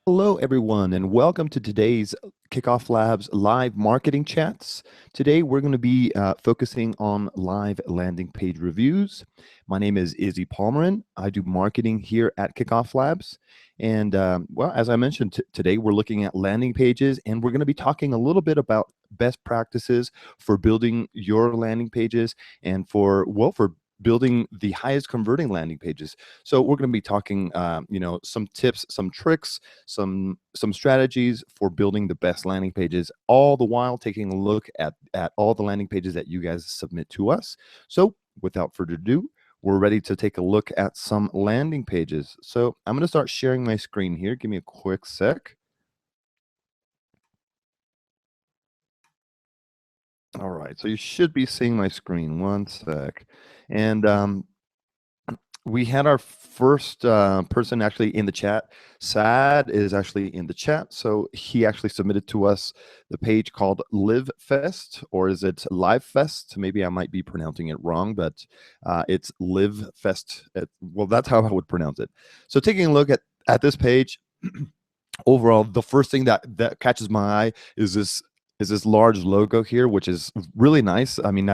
Hello, everyone, and welcome to today's Kickoff Labs live marketing chats. Today, we're going to be focusing on live landing page reviews. My name is Izzy Palmerin. I do marketing here at Kickoff Labs. And well, as I mentioned, today we're looking at landing pages, and we're going to be talking a little bit about best practices for building your landing pages and for building the highest converting landing pages. So we're going to be talking, some tips, some tricks, some strategies for building the best landing pages, all the while taking a look at all the landing pages that you guys submit to us. So without further ado, we're ready to take a look at some landing pages. So I'm going to start sharing my screen here. Give me a quick sec. All right, so you should be seeing my screen. One sec. And we had our first person actually in the chat. Sad is actually in the chat. So he actually submitted to us the page called Live Fest, or is it Live Fest? Maybe I might be pronouncing it wrong, but it's Live Fest. Well, that's how I would pronounce it. So taking a look at this page, overall, the first thing that catches my eye is this large logo here, which is really nice. I mean,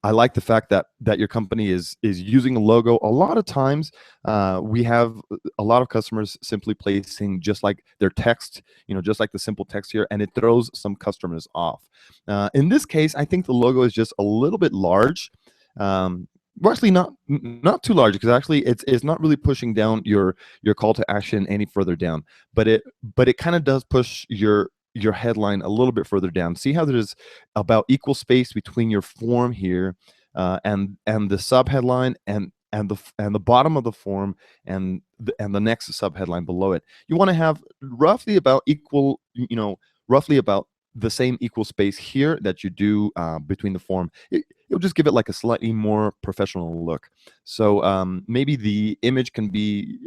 I like the fact that your company is using a logo. A lot of times, we have a lot of customers simply placing just like their text, just like the simple text here, and it throws some customers off. In this case, I think the logo is just a little bit large. Well, actually, not too large, because actually it's not really pushing down your call to action any further down, but it kind of does push your headline a little bit further down. See how there's about equal space between your form here, and the sub headline, and the bottom of the form, and the next sub headline below it. You want to have roughly about equal, roughly about the same equal space here that you do between the form. It'll just give it like a slightly more professional look. So maybe the image can be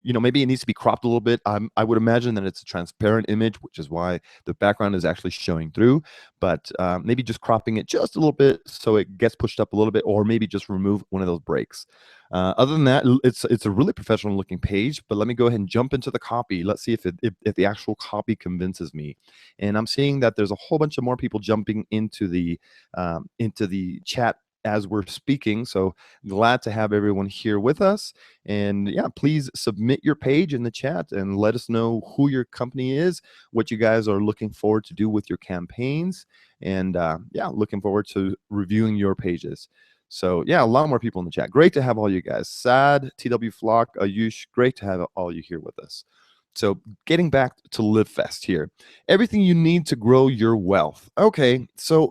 maybe it needs to be cropped a little bit. I would imagine that it's a transparent image, which is why the background is actually showing through. But maybe just cropping it just a little bit so it gets pushed up a little bit, or maybe just remove one of those breaks. Other than that, it's a really professional looking page. But let me go ahead and jump into the copy. Let's see if the actual copy convinces me. And I'm seeing that there's a whole bunch of more people jumping into the chat as we're speaking. So glad to have everyone here with us. And yeah, please submit your page in the chat and let us know who your company is, what you guys are looking forward to do with your campaigns. And yeah, looking forward to reviewing your pages. So yeah, a lot more people in the chat. Great to have all you guys. Sad, TW Flock, Ayush, great to have all you here with us. So getting back to LiveFest here, everything you need to grow your wealth. Okay, so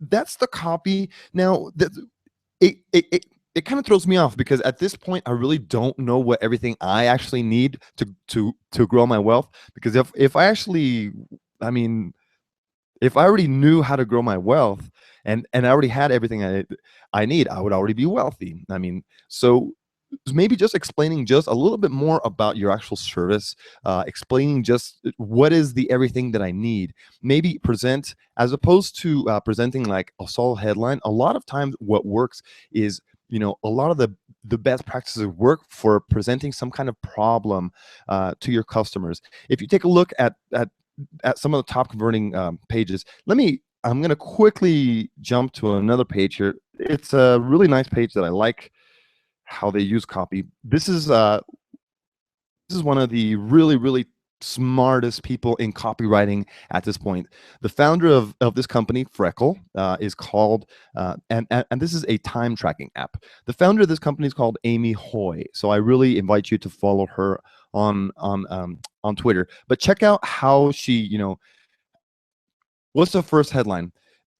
that's the copy. Now, it kind of throws me off, because at this point I really don't know what everything I actually need to grow my wealth. Because if I actually, I mean, if I already knew how to grow my wealth, and I already had everything I need, I would already be wealthy. I mean, so maybe just explaining just a little bit more about your actual service, explaining just what is the everything that I need. Maybe present, as opposed to presenting like a solid headline. A lot of times what works is, a lot of the best practices work for presenting some kind of problem to your customers. If you take a look at some of the top converting pages, I'm going to quickly jump to another page here. It's a really nice page that I like how they use copy. This is one of the really smartest people in copywriting at this point. The founder of this company, Freckle, is called, and this is a time tracking app. The founder of this company is called Amy Hoy. So I really invite you to follow her on Twitter. But check out how she, what's the first headline?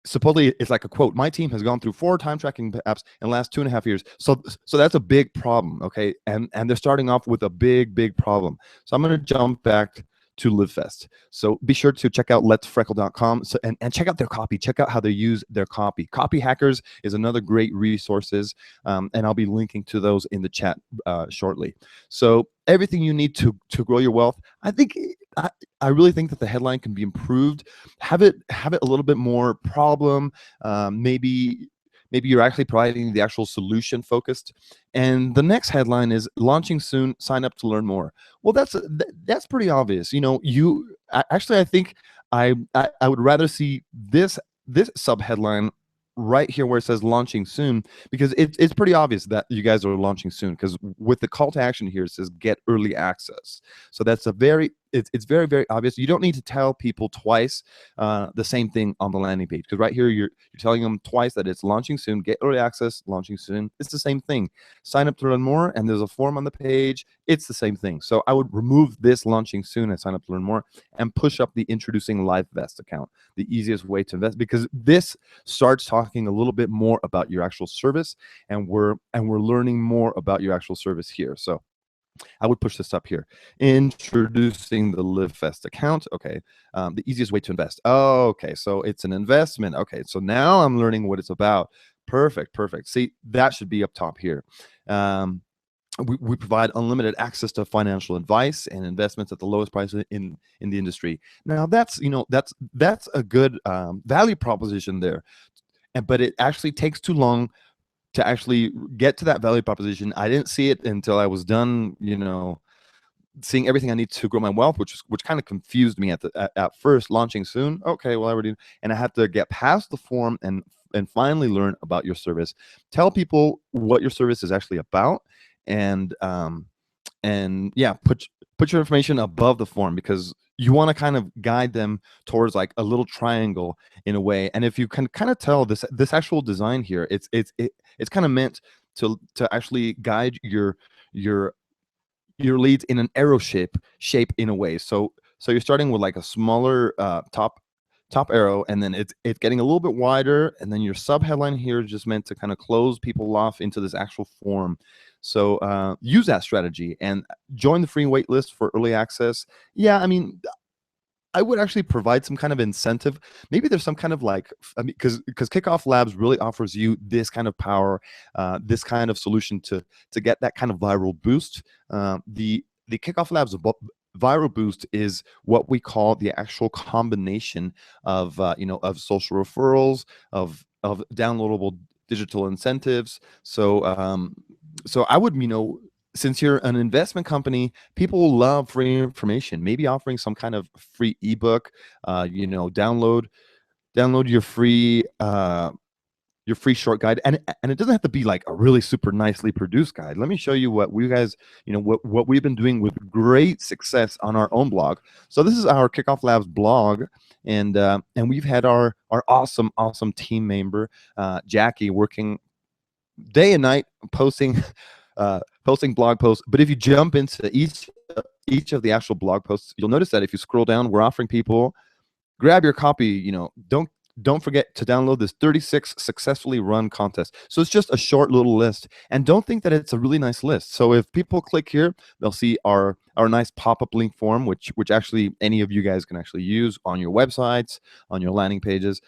Supposedly it's like a quote: "My team has gone through 4 time tracking apps in the last 2.5 years." So that's a big problem, okay? And they're starting off with a big problem. So I'm going to jump back to LiveFest. So be sure to check out letsfreckle.com, and check out their copy. Check out how they use their copy. Copy Hackers is another great resources, and I'll be linking to those in the chat shortly. So everything you need to grow your wealth. I really think that the headline can be improved. Have it a little bit more problem. Maybe maybe you're actually providing the actual solution focused. And the next headline is launching soon, sign up to learn more. Well, that's pretty obvious. Actually, I think I would rather see this sub headline right here where it says launching soon, because it's pretty obvious that you guys are launching soon, because with the call to action here it says get early access. So that's it's very, very obvious. You don't need to tell people twice the same thing on the landing page, because right here you're telling them twice that it's launching soon, get early access, launching soon. It's the same thing. Sign up to learn more, and there's a form on the page. It's the same thing. So I would remove this launching soon and sign up to learn more, and push up the introducing live vest account, the easiest way to invest, because this starts talking a little bit more about your actual service, and we're learning more about your actual service here. So I would push this up here. Introducing the LiveVest account. Okay. The easiest way to invest. Oh, okay. So it's an investment. Okay. So now I'm learning what it's about. Perfect. Perfect. See, that should be up top here. We provide unlimited access to financial advice and investments at the lowest price in the industry. Now that's a good value proposition there, but it actually takes too long to actually get to that value proposition. I didn't see it until I was done, seeing everything I need to grow my wealth, which kind of confused me at first. Launching soon, okay, well I already, and I had to get past the form and finally learn about your service. Tell people what your service is actually about, and yeah, put your information above the form, because you want to kind of guide them towards like a little triangle in a way. And if you can kind of tell this actual design here, it's kind of meant to actually guide your leads in an arrow shape in a way. So you're starting with like a smaller top arrow, and then it's getting a little bit wider, and then your sub headline here is just meant to kind of close people off into this actual form. So use that strategy and join the free wait list for early access. Yeah, I mean, I would actually provide some kind of incentive. Maybe there's some kind of like, I mean, because KickoffLabs really offers you this kind of power, this kind of solution to get that kind of viral boost. The KickoffLabs viral boost is what we call the actual combination of of social referrals, of downloadable digital incentives. So I would, since you're an investment company, people love free information. Maybe offering some kind of free ebook, download your free short guide, and it doesn't have to be like a really super nicely produced guide. Let me show you what we guys, what we've been doing with great success on our own blog. So this is our KickoffLabs blog, and we've had our awesome team member Jackie working day and night posting blog posts. But if you jump into each of the actual blog posts, you'll notice that if you scroll down, we're offering people, grab your copy, don't forget to download this 36 successfully run contest. So it's just a short little list, and don't think that it's a really nice list. So if people click here, they'll see our nice pop-up link form, which actually any of you guys can actually use on your websites, on your landing pages.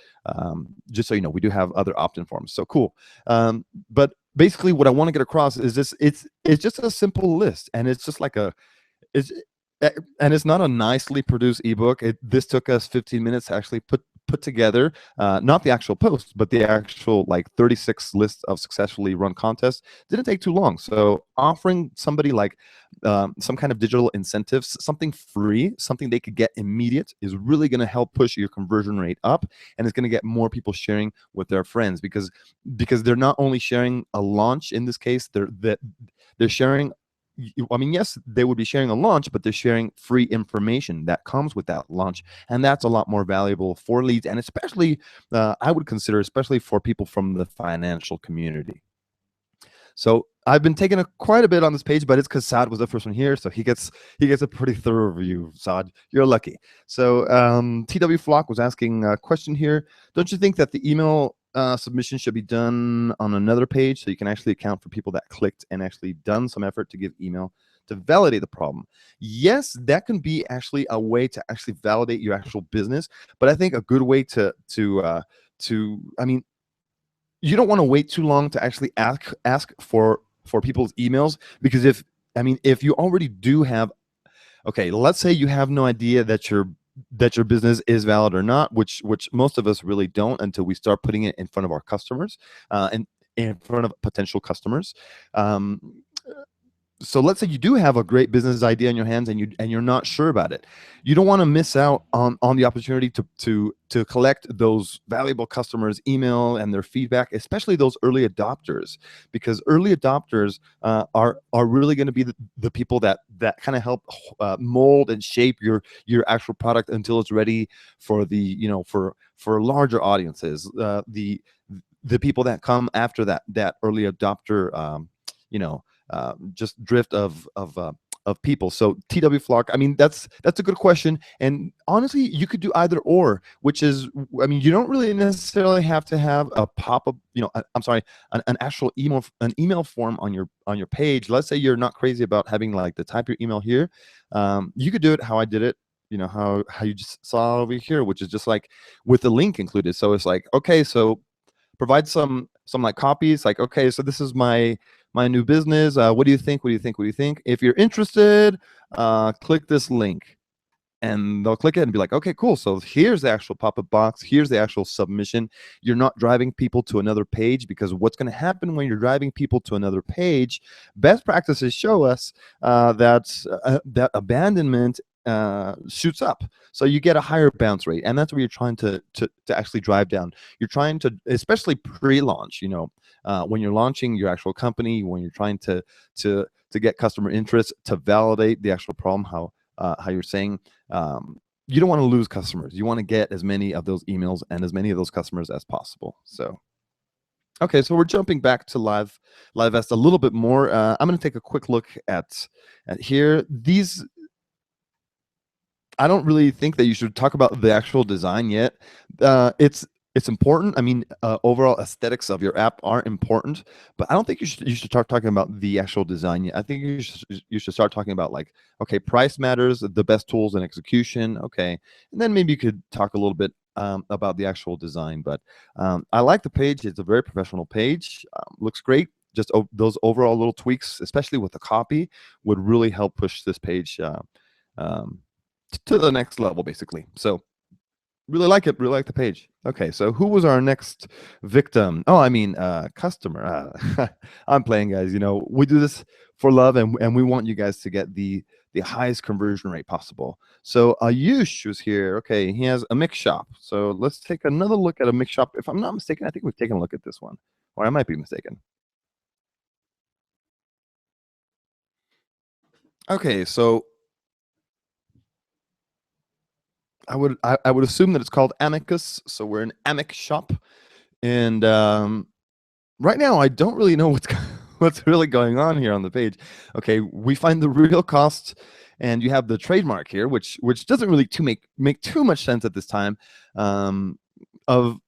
Just so you know, we do have other opt-in forms. So cool. But basically what I want to get across is this: it's just a simple list, and it's just like and it's not a nicely produced ebook. This took us 15 minutes to actually put together, not the actual post, but the actual like 36 lists of successfully run contests. Didn't take too long. So offering somebody like some kind of digital incentives, something free, something they could get immediate, is really going to help push your conversion rate up, and it's going to get more people sharing with their friends, because they're not only sharing a launch in this case, they're sharing, I mean, yes, they would be sharing a launch, but they're sharing free information that comes with that launch. And that's a lot more valuable for leads. And especially, I would consider, especially for people from the financial community. So I've been taking quite a bit on this page, but it's because Saad was the first one here, so he gets a pretty thorough review. Saad, you're lucky. So TW Flock was asking a question here. Don't you think that the email submission should be done on another page, so you can actually account for people that clicked and actually done some effort to give email to validate the problem? Yes, that can be actually a way to actually validate your actual business, but I think a good way to I mean, you don't want to wait too long to actually ask for people's emails, because if you already do have, okay, let's say you have no idea that that your business is valid or not, which most of us really don't until we start putting it in front of our customers, and in front of potential customers. Um, so let's say you do have a great business idea in your hands, and you're not sure about it. You don't want to miss out on the opportunity to collect those valuable customers' email and their feedback, especially those early adopters, because early adopters are really going to be the people that kind of help mold and shape your actual product until it's ready for the, for larger audiences. The people that come after that early adopter, you know just drift of people. So TW Flock, I mean, that's a good question. And honestly, you could do either or, which is, I mean, you don't really necessarily have to have a pop-up, I'm sorry, an actual email form on your page. Let's say you're not crazy about having like to type your email here. You could do it how I did it, how you just saw over here, which is just like with the link included. So it's like, okay, so provide some like copies, like, okay, so this is my new business. What do you think? What do you think? What do you think? If you're interested, click this link. And they'll click it and be like, okay, cool. So here's the actual pop-up box. Here's the actual submission. You're not driving people to another page, because what's going to happen when you're driving people to another page, best practices show us that abandonment shoots up. So you get a higher bounce rate, and that's what you're trying to actually drive down. You're trying to, especially pre-launch, when you're launching your actual company, when you're trying to get customer interest, to validate the actual problem, how you're saying, you don't want to lose customers. You want to get as many of those emails and as many of those customers as possible. So, okay, so we're jumping back to LiveVest a little bit more. I'm going to take a quick look at here. These, I don't really think that you should talk about the actual design yet. It's important. I mean, overall aesthetics of your app are important, but I don't think you should start talking about the actual design yet. I think you should start talking about, like, okay, price matters, the best tools and execution. Okay, and then maybe you could talk a little bit about the actual design. But I like the page. It's a very professional page. Looks great. Just those overall little tweaks, especially with the copy, would really help push this page um, to the next level, basically. So really like it. Really like the page. Okay, so who was our next victim? Oh, I mean, customer. I'm playing, guys. We do this for love, and we want you guys to get the highest conversion rate possible. So Ayush was here. Okay, he has a mix shop. So let's take another look at a mix shop. If I'm not mistaken, I think we've taken a look at this one, or I might be mistaken. Okay, so I would assume that it's called Amicus. So we're an Amic shop, and right now I don't really know what's really going on here on the page. Okay, we find the real cost, and you have the trademark here, which doesn't really make too much sense at this time. Of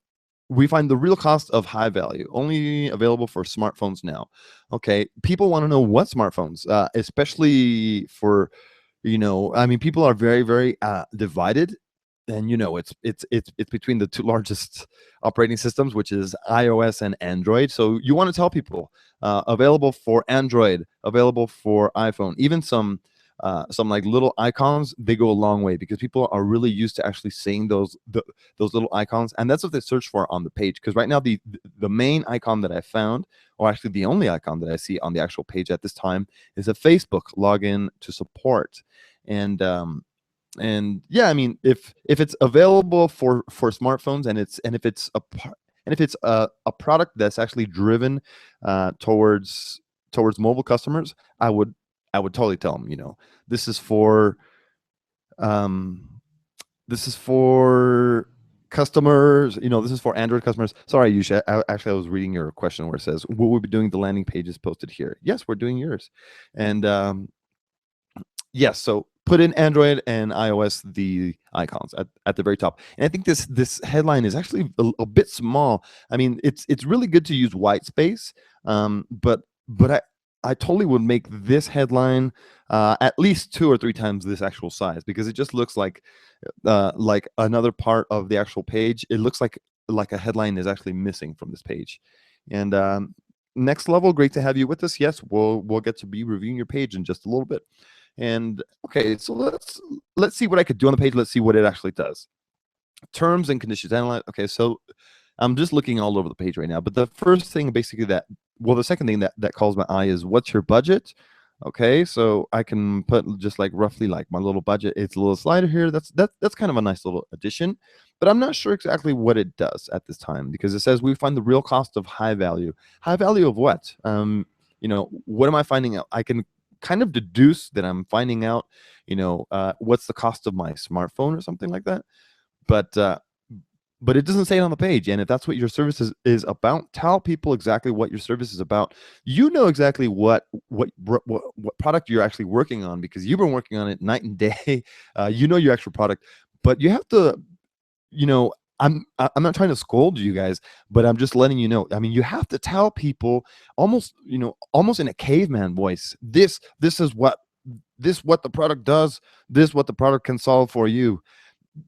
We find the real cost of high value, only available for smartphones now. Okay, people want to know what smartphones, especially for, I mean, people are very, very divided, and it's between the two largest operating systems, which is iOS and Android. So you want to tell people available for Android, available for iPhone, even some like little icons. They go a long way, because people are really used to actually seeing those little icons, and that's what they search for on the page. Because right now the main icon that I found, or actually the only icon that I see on the actual page at this time, is a Facebook login to support. And yeah, I mean, if it's available for smartphones, and if it's a product that's actually driven towards mobile customers, I would totally tell them, this is for um this is for customers, this is for Android customers. Sorry, Yusha, actually I was reading your question where it says, will we be doing the landing pages posted here? Yes, we're doing yours. And yes, so put in Android and iOS, the icons at the very top. And I think this headline is actually a bit small. I mean, it's really good to use white space, but I totally would make this headline at least 2 or 3 times this actual size, because it just looks like another part of the actual page. It looks like a headline is actually missing from this page. And next level, great to have you with us. Yes, we'll get to be reviewing your page in just a little bit. And okay, so let's see what I could do on the page. Let's see what it actually does. Terms and conditions analyze. Okay, so I'm just looking all over the page right now. But the first thing, basically, the second thing that calls my eye is what's your budget. Okay, so I can put just like roughly like my little budget. It's a little slider here. That's kind of a nice little addition, but I'm not sure exactly what it does at this time, because it says we find the real cost of high value. High value of what? What am I finding out? I can kind of deduce that I'm finding out, what's the cost of my smartphone or something like that. But it doesn't say it on the page. And if that's what your service is about, tell people exactly what your service is about. You know exactly what product you're actually working on, because you've been working on it night and day. You know your actual product, but you have to, I'm not trying to scold you guys, but I'm just letting you know. I mean, you have to tell people almost in a caveman voice. This is what the product does. This what the product can solve for you.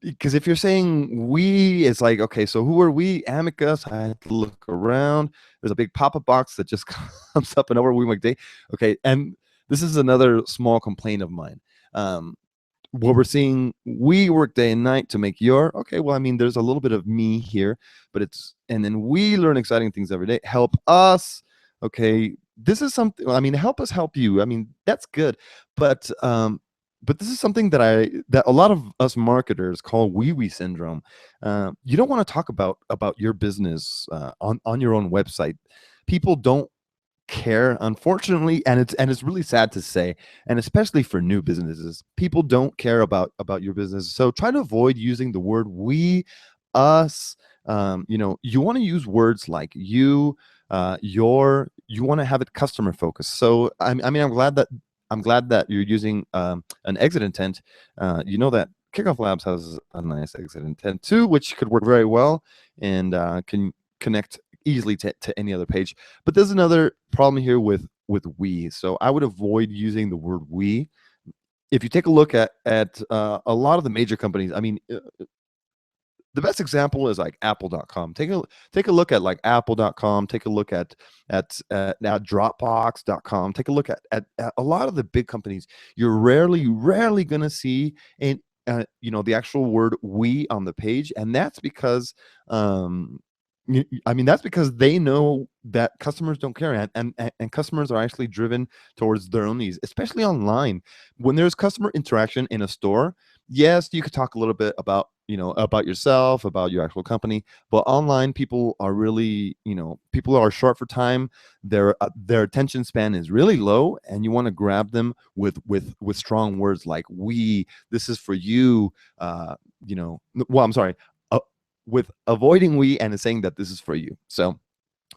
Because if you're saying we, it's like, okay, so who are we? Amicus. I had to look around. There's a big pop-up box that just comes up and over we McDay. Okay, and this is another small complaint of mine. What we're seeing, we work day and night to make your, okay, well, I mean, there's a little bit of me here, and then we learn exciting things every day. Help us. Okay, this is something, I mean, help us help you. I mean, that's good, but this is something that a lot of us marketers call wee syndrome. You don't want to talk about your business on your own website. People don't care, unfortunately, and it's really sad to say, and especially for new businesses, people don't care about your business. So try to avoid using the word we, us. You want to use words like you, your. You want to have it customer focused. So I mean, I'm glad that you're using an exit intent. You know that KickoffLabs has a nice exit intent too, which could work very well and can connect easily to any other page. But there's another problem here with we. So I would avoid using the word we. If you take a look at a lot of the major companies, I mean, the best example is like apple.com. Take a look at like apple.com. Take a look at now dropbox.com. Take a look at a lot of the big companies. You're rarely going to see the actual word we on the page, and that's because that's because they know that customers don't care, and customers are actually driven towards their own needs, especially online. When there's customer interaction in a store, yes, you could talk a little bit about yourself, about your actual company, but online people are really, people are short for time. Their attention span is really low, and you want to grab them with strong words like we. This is for you. Well, I'm sorry. With avoiding we and saying that this is for you. So,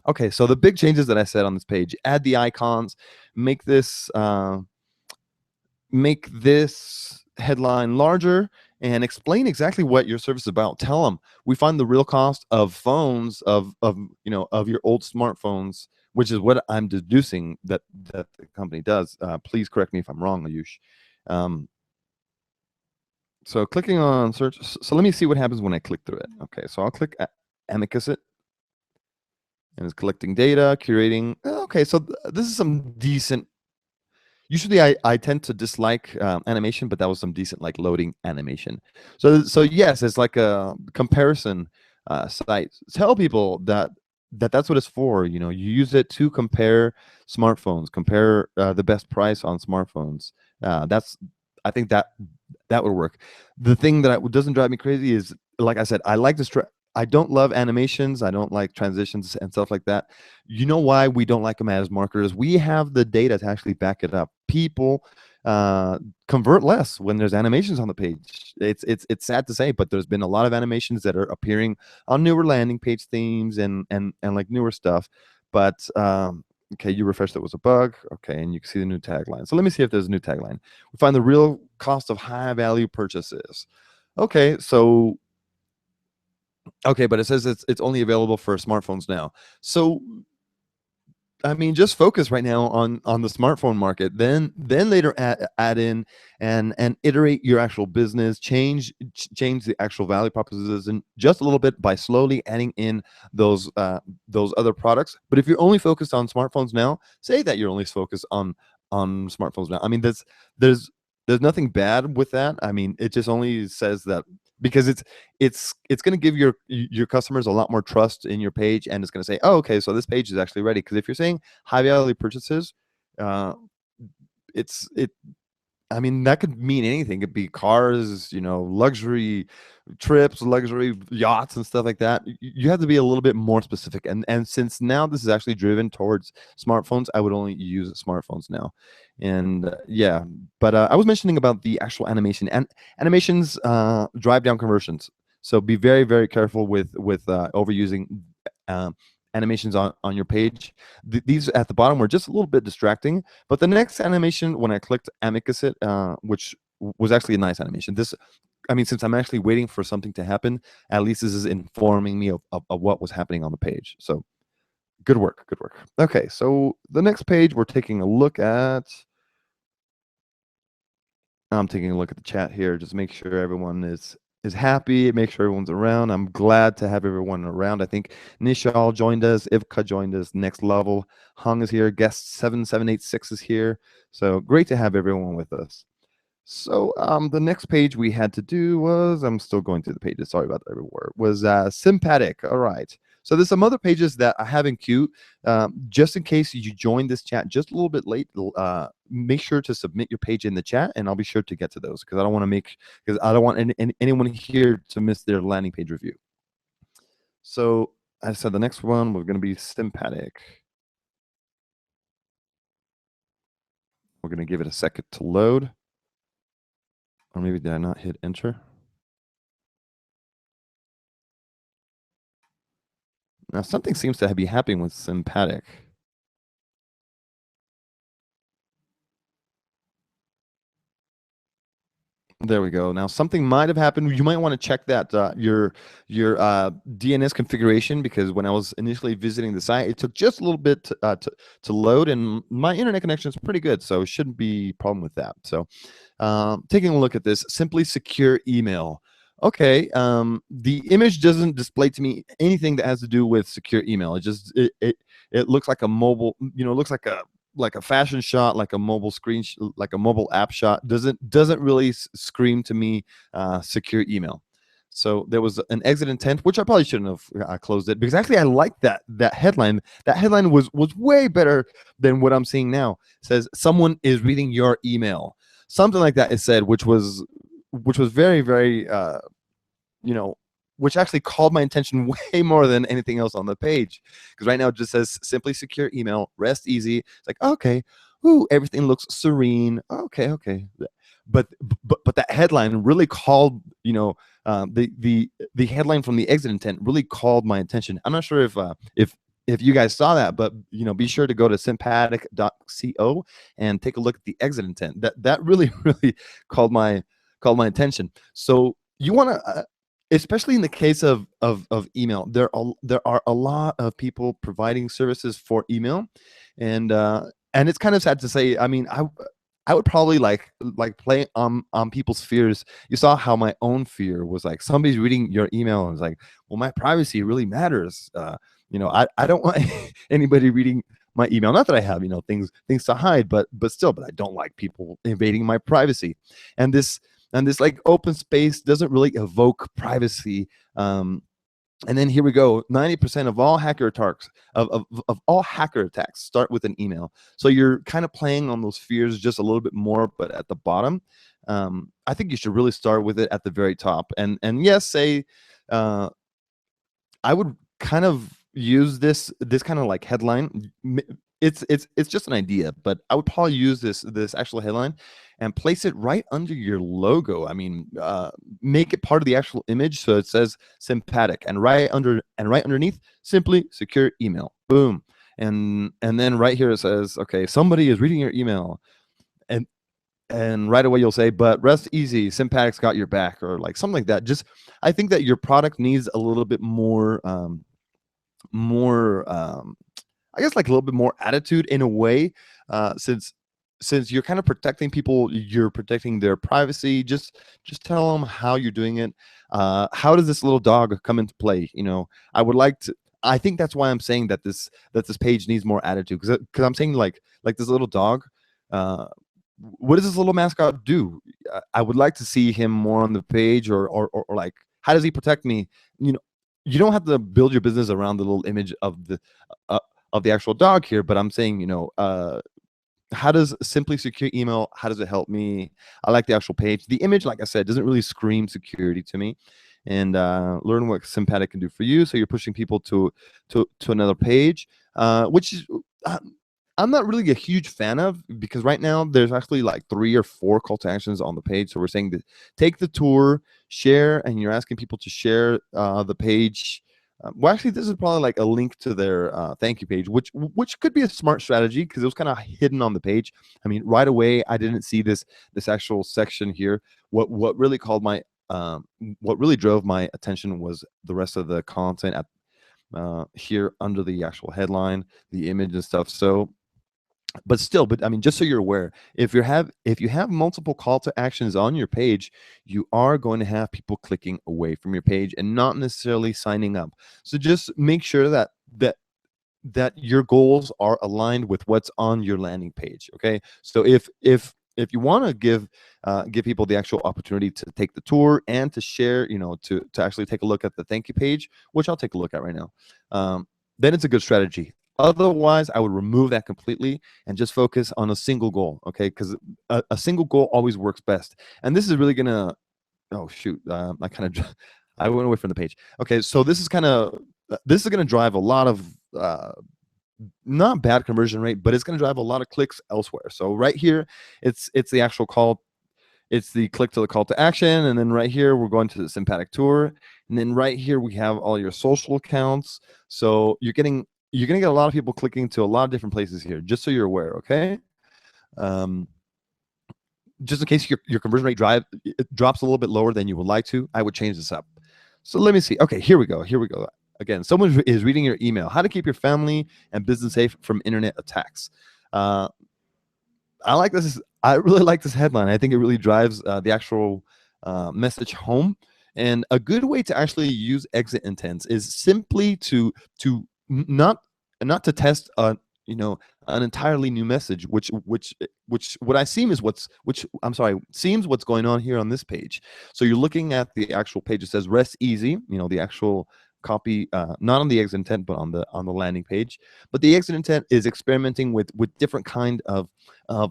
okay, so the big changes that I said on this page: add the icons, make this headline larger, and explain exactly what your service is about. Tell them we find the real cost of phones of your old smartphones, which is what I'm deducing that the company does. Please correct me if I'm wrong, Ayush. So clicking on search. So let me see what happens when I click through it. Okay, so I'll click Amicus it, and it's collecting data, curating. Okay, so this is some decent. Usually I tend to dislike animation, but that was some decent like loading animation. So yes, it's like a comparison site. Tell people that's what it's for. You use it to compare smartphones, compare the best price on smartphones. I think that would work. The thing that doesn't drive me crazy is, like I said, I don't love animations. I don't like transitions and stuff like that. You know why we don't like them as marketers? We have the data to actually back it up. People convert less when there's animations on the page. It's sad to say, but there's been a lot of animations that are appearing on newer landing page themes and like newer stuff. But okay, you refreshed, that was a bug. Okay, and you can see the new tagline. So let me see if there's a new tagline. We find the real cost of high value purchases. Okay, so but it says it's only available for smartphones now. So I mean, just focus right now on the smartphone market. Then later add in and iterate your actual business. Change the actual value proposition just a little bit by slowly adding in those other products. But if you're only focused on smartphones now, say that you're only focused on smartphones now. I mean, there's There's nothing bad with that. I mean, it just only says that because it's going to give your customers a lot more trust in your page, and it's going to say, oh, okay, so this page is actually ready. Because if you're saying high value purchases, uh, it I mean, that could mean anything. It could be cars, luxury trips, luxury yachts, and stuff like that. You have to be a little bit more specific. And since now this is actually driven towards smartphones, I would only use smartphones now. And yeah, but I was mentioning about the actual animation, and animations drive down conversions. So be very, very careful with overusing um, animations on your page. These at the bottom were just a little bit distracting, but the next animation, when I clicked Amicus it, which was actually a nice animation. I mean, since I'm actually waiting for something to happen, at least this is informing me of what was happening on the page. So good work, good work. Okay, so the next page we're taking a look at. I'm taking a look at the chat here, just make sure everyone is happy, make sure everyone's around. I'm glad to have everyone around. I think Nishal joined us, Ivka joined us, Next Level, Hung is here, guest 7786 is here. So great to have everyone with us. So the next page we had to do was, I'm still going through the pages, sorry about that everywhere, was Sympatic. All right. So there's some other pages that I have in queue. Just in case you joined this chat just a little bit late, make sure to submit your page in the chat, and I'll be sure to get to those because I don't want anyone here to miss their landing page review. So I said the next one was going to be Sympatic. We're going to give it a second to load. Or maybe did I not hit enter? Now something seems to be happening with Sympatic. There we go. Now something might have happened. You might want to check that your DNS configuration, because when I was initially visiting the site, it took just a little bit to load, and my internet connection is pretty good, so it shouldn't be a problem with that. So taking a look at this, simply secure email. Okay, the image doesn't display to me anything that has to do with secure email. It looks like a mobile, it looks like a fashion shot, like a mobile screen, like a mobile app shot. Doesn't really scream to me secure email. So there was an exit intent, which I probably shouldn't have closed it, because actually I like that headline. That headline was way better than what I'm seeing now. It says someone is reading your email, something like that. It said, which was very, very which actually called my attention way more than anything else on the page. Because right now it just says simply secure email, rest easy. It's like, okay, ooh, everything looks serene. Okay. But that headline really called, the headline from the exit intent really called my attention. I'm not sure if you guys saw that, but be sure to go to sympatic.co and take a look at the exit intent. That really called my attention. So you want to especially in the case of email, there are a lot of people providing services for email, and it's kind of sad to say. I mean, I would probably like play on people's fears. You saw how my own fear was like, somebody's reading your email and it's like, well, my privacy really matters. I don't want anybody reading my email. Not that I have things to hide, but I don't like people invading my privacy. And this like open space doesn't really evoke privacy. And then here we go. 90% of all hacker attacks start with an email. So you're kind of playing on those fears just a little bit more, but at the bottom. I think you should really start with it at the very top. And yes, say I would kind of use this kind of like headline. It's just an idea, but I would probably use this actual headline and place it right under your logo. I mean, make it part of the actual image, so it says Sympatic, and right underneath, simply secure email. Boom. And then right here it says, okay, somebody is reading your email, and right away you'll say, but rest easy, Sympatic's got your back, or like something like that. Just, I think that your product needs a little bit more I guess like a little bit more attitude in a way, since you're kind of protecting people, you're protecting their privacy. Just tell them how you're doing it. How does this little dog come into play? I think that's why I'm saying that this page needs more attitude, because I'm saying like this little dog, what does this little mascot do? I would like to see him more on the page, or like, how does he protect me? You know, you don't have to build your business around the little image uh, of the actual dog here, but I'm saying, how does simply secure email, how does it help me? I like the actual page. The image, like I said, doesn't really scream security to me. And learn what Sympatic can do for you. So you're pushing people to another page, which is uh, I'm not really a huge fan of, because right now there's actually like 3 or 4 call to actions on the page. So we're saying that take the tour, share, and you're asking people to share the page. Well, actually, this is probably like a link to their thank you page, which could be a smart strategy, because it was kind of hidden on the page. I mean, right away, I didn't see this actual section here. What really called my what really drove my attention was the rest of the content at here under the actual headline, the image and stuff. So, but I mean, just so you're aware, if you have multiple call to actions on your page, you are going to have people clicking away from your page and not necessarily signing up. So just make sure that your goals are aligned with what's on your landing page. Okay, so if you want to give people the actual opportunity to take the tour and to share, to actually take a look at the thank you page, which I'll take a look at right now, then it's a good strategy. Otherwise, I would remove that completely and just focus on a single goal. Okay, because a single goal always works best. And this is really gonna, oh shoot, I kind of I went away from the page. Okay, so this is going to drive a lot of not bad conversion rate, but it's going to drive a lot of clicks elsewhere. So right here, it's the actual call, it's the click to the call to action, and then right here we're going to the Sympatic tour, and then right here we have all your social accounts. So you're gonna get a lot of people clicking to a lot of different places here, just so you're aware. Okay. Um, just in case your conversion rate it drops a little bit lower than you would like to, I would change this up. So let me see. Okay, here we go. Again, someone is reading your email. How to keep your family and business safe from internet attacks. Uh, I like this. I really like this headline. I think it really drives the actual message home. And a good way to actually use exit intents is simply not to test you know an entirely new message, which what I seem is seems what's going on here on this page. So you're looking at the actual page. It says rest easy. The actual copy, not on the exit intent, but on the landing page. But the exit intent is experimenting with different kind of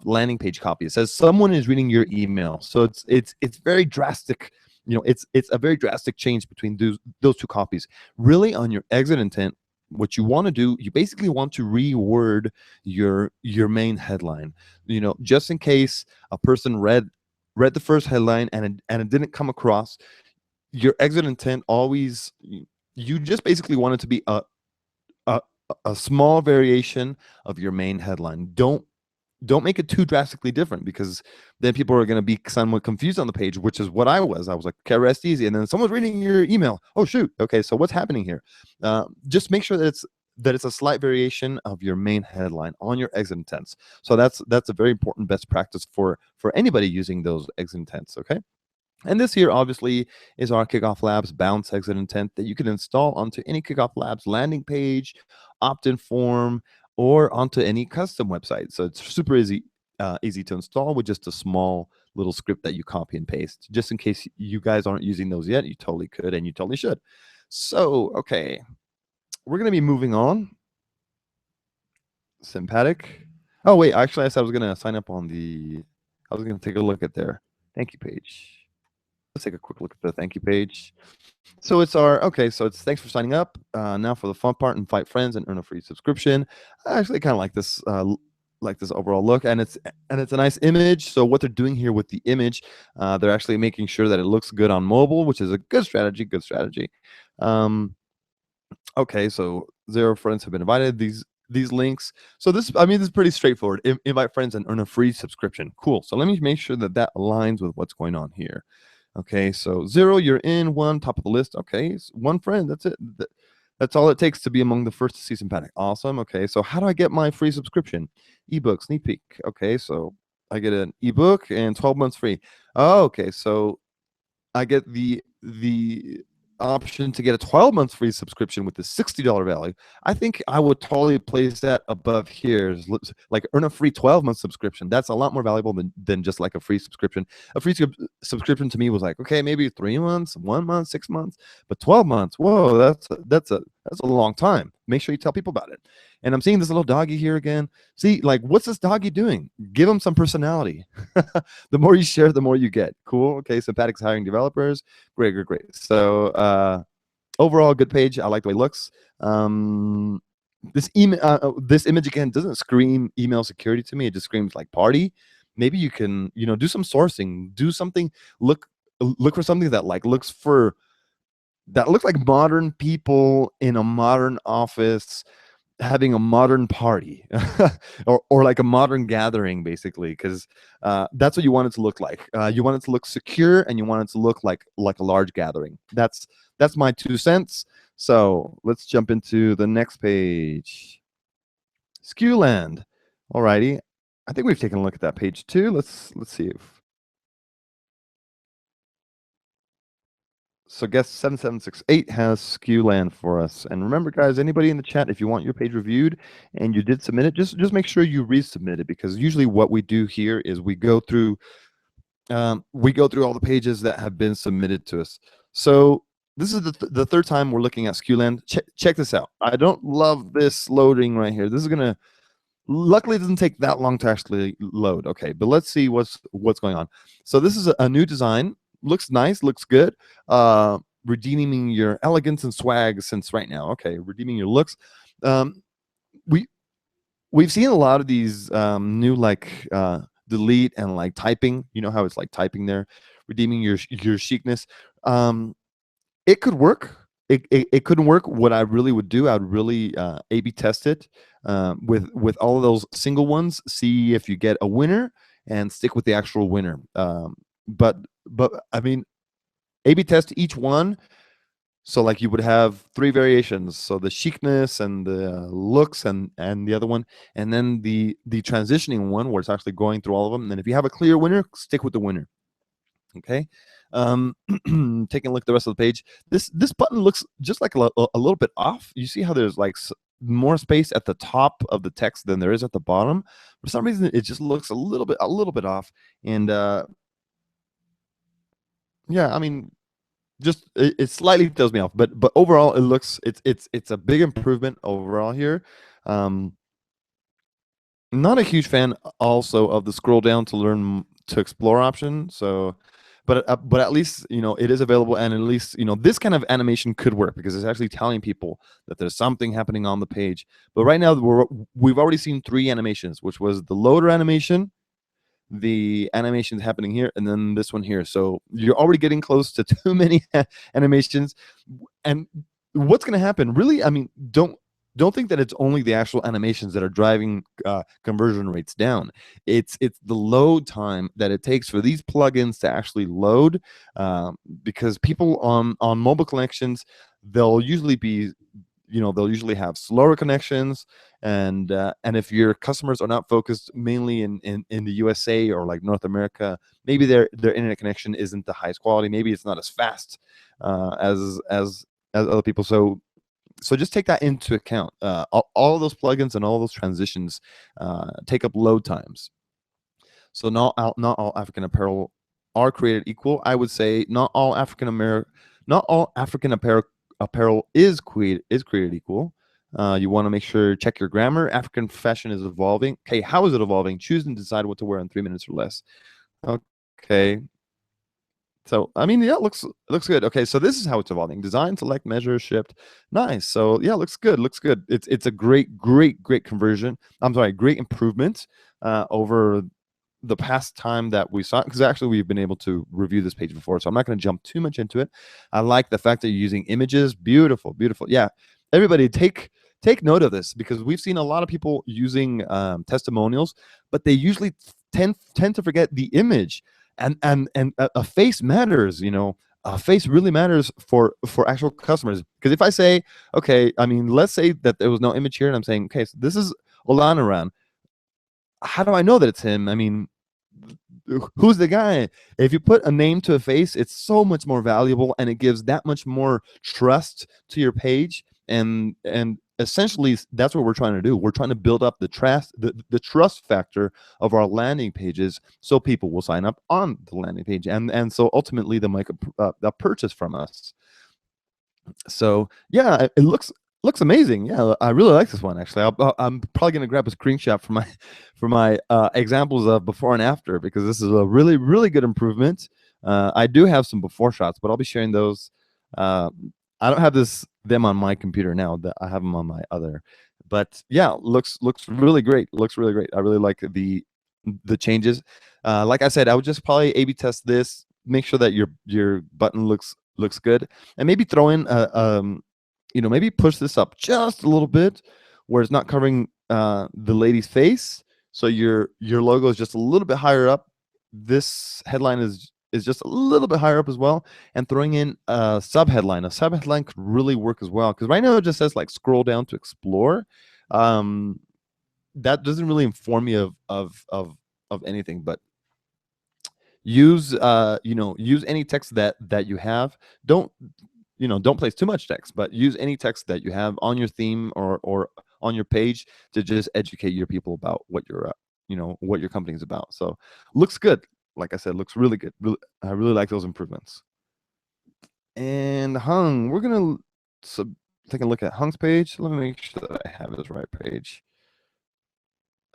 landing page copy. It says someone is reading your email, so it's very drastic. It's a very drastic change between those two copies. Really, on your exit intent, what you want to do, you basically want to reword your main headline. Just in case a person read the first headline and it didn't come across, your exit intent always, you just basically want it to be a small variation of your main headline. Don't make it too drastically different, because then people are going to be somewhat confused on the page, which is what I was. I was like, okay, rest easy. And then someone's reading your email. Oh, shoot. Okay, so what's happening here? Just make sure that it's a slight variation of your main headline on your exit intents. So that's a very important best practice for anybody using those exit intents, okay? And this here, obviously, is our KickoffLabs Bounce Exit Intent that you can install onto any KickoffLabs landing page, opt-in form, or onto any custom website. So it's super easy to install with just a small little script that you copy and paste. Just in case you guys aren't using those yet, you totally could and you totally should. So, okay, we're going to be moving on. Sympatic. Oh, wait, actually, I said I was going to sign up on I was going to take a look at their thank you page. Let's take a quick look at the thank you page. So it's thanks for signing up. Now for the fun part, invite friends and earn a free subscription. I actually kind of like this overall look, and it's a nice image. So what they're doing here with the image, they're actually making sure that it looks good on mobile, which is a good strategy. Okay, so 0 friends have been invited. These links. So this is pretty straightforward. Invite friends and earn a free subscription. Cool. So let me make sure that aligns with what's going on here. Okay, so 0, you're in. 1, top of the list. Okay, so 1 friend. That's it. That's all it takes to be among the first to see Sympatic. Awesome. Okay, so how do I get my free subscription? Ebook sneak peek. Okay, so I get an ebook and 12 months free. Oh, okay, so I get the option to get a 12 months free subscription with the $60 value, I think I would totally place that above here. Like earn a free 12-month subscription. That's a lot more valuable than just like a free subscription. A free subscription to me was like, okay, maybe 3 months, 1 month, 6 months, but 12 months, whoa, that's a long time. Make sure you tell people about it. And I'm seeing this little doggy here again. See, like, what's this doggy doing? Give him some personality. The more you share, the more you get. Cool. Okay, Sympatic's hiring developers. Great. So overall, good page. I like the way it looks. This image again doesn't scream email security to me. It just screams like party. Maybe you can, do some sourcing, do something. Look for something that looks like modern people in a modern office having a modern party or like a modern gathering, basically, because that's what you want it to look like. You want it to look secure, and you want it to look like a large gathering. That's my 2 cents. So let's jump into the next page. SKUland. Alrighty, I think we've taken a look at that page too. Let's see if. So guest 7768 has SKUland for us. And remember, guys, anybody in the chat, if you want your page reviewed and you did submit it, just make sure you resubmit it, because usually what we do here is we go through all the pages that have been submitted to us. So this is the third time we're looking at SKUland. Check this out. I don't love this loading right here. This is gonna. Luckily, it doesn't take that long to actually load. Okay, but let's see what's going on. So this is a new design. Looks nice, looks good. Redeeming your elegance and swag since right now. Okay, redeeming your looks. We've seen a lot of these new delete and like typing. You know how it's like typing there, redeeming your chicness. It could work. It couldn't work. What I really would do, I would really A/B test it with all of those single ones. See if you get a winner and stick with the actual winner. But I mean, A/B test each one. So like you would have 3 variations. So the chicness and the looks and the other one, and then the transitioning one where it's actually going through all of them. And then if you have a clear winner, stick with the winner. Okay. Taking a look at the rest of the page. This button looks just like a little bit off. You see how there's like more space at the top of the text than there is at the bottom. For some reason, it just looks a little bit off. And yeah, I mean, just it slightly throws me off, but overall it looks it's a big improvement overall here. Not a huge fan also of the scroll down to learn to explore option. So but at least it is available, and at least this kind of animation could work because it's actually telling people that there's something happening on the page. But right now we've already seen 3 animations, which was the loader animation, the animations happening here, and then this one here. So you're already getting close to too many animations. And what's going to happen, really, I mean, don't think that it's only the actual animations that are driving conversion rates down. It's the load time that it takes for these plugins to actually load, because people on mobile connections, they'll usually have slower connections, and if your customers are not focused mainly in the USA or like North America, maybe their internet connection isn't the highest quality. Maybe it's not as fast as other people. So just take that into account. All of those plugins and all those transitions take up load times. So not all African apparel are created equal. I would say not all African apparel is created equal. You want to make sure, check your grammar. African fashion is evolving. Okay, how is it evolving? Choose and decide what to wear in 3 minutes or less. Okay. So I mean, yeah, it looks good. Okay, so this is how it's evolving. Design, select, measure, shipped. Nice. So yeah, looks good. It's a great conversion. I'm sorry, great improvement over the past time that we saw, because actually we've been able to review this page before, so I'm not going to jump too much into it. I like the fact that you're using images. Beautiful. Yeah, everybody take note of this, because we've seen a lot of people using testimonials, but they usually tend to forget the image. And a face matters. A face really matters for actual customers. Because if I say, okay, I mean, let's say that there was no image here, and I'm saying, okay, so this is Olanaran. How do I know that it's him? I mean, who's the guy? If you put a name to a face, it's so much more valuable, and it gives that much more trust to your page. And essentially, that's what we're trying to do. We're trying to build up the trust factor of our landing pages, so people will sign up on the landing page, and so ultimately they'll make a purchase from us. So yeah, it looks amazing. Yeah, I really like this one actually. I'm probably gonna grab a screenshot for my examples of before and after, because this is a really good improvement. I do have some before shots, but I'll be sharing those. Uh, I don't have them on my computer now. That I have them on my other. But yeah, looks really great. Looks really great. I really like the changes. Like I said, I would just probably A/B test this. Make sure that your button looks good, and maybe throw in maybe push this up just a little bit where it's not covering the lady's face, so your logo is just a little bit higher up. This headline is just a little bit higher up as well, and throwing in a sub headline could really work as well, because right now it just says like scroll down to explore. That doesn't really inform me of anything, but use use any text that you have. Don't place too much text, but use any text that you have on your theme or on your page to just educate your people about what what your company is about. So looks good. Like I said, looks really good. I really like those improvements. And Hung, we're gonna take a look at Hung's page. Let me make sure that I have his right page.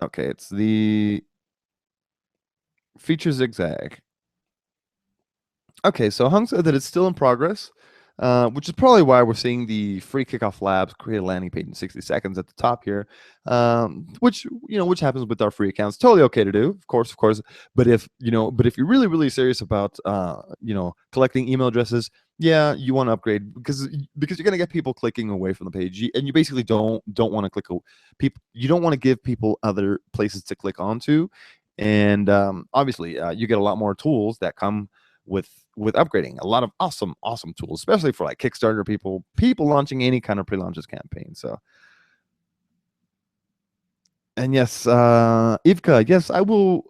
Okay, it's the feature zigzag. Okay, so Hung said that it's still in progress, which is probably why we're seeing the free Kickoff Labs create a landing page in 60 seconds at the top here, which happens with our free accounts. Totally okay to do, of course. But if you're really serious about collecting email addresses, yeah, you want to upgrade, because you're gonna get people clicking away from the page, and you basically don't want to click people. You don't want to give people other places to click onto, and obviously you get a lot more tools that come with upgrading. A lot of awesome tools, especially for like Kickstarter people launching any kind of pre-launches campaign. So, and yes, Ivka, yes, I will.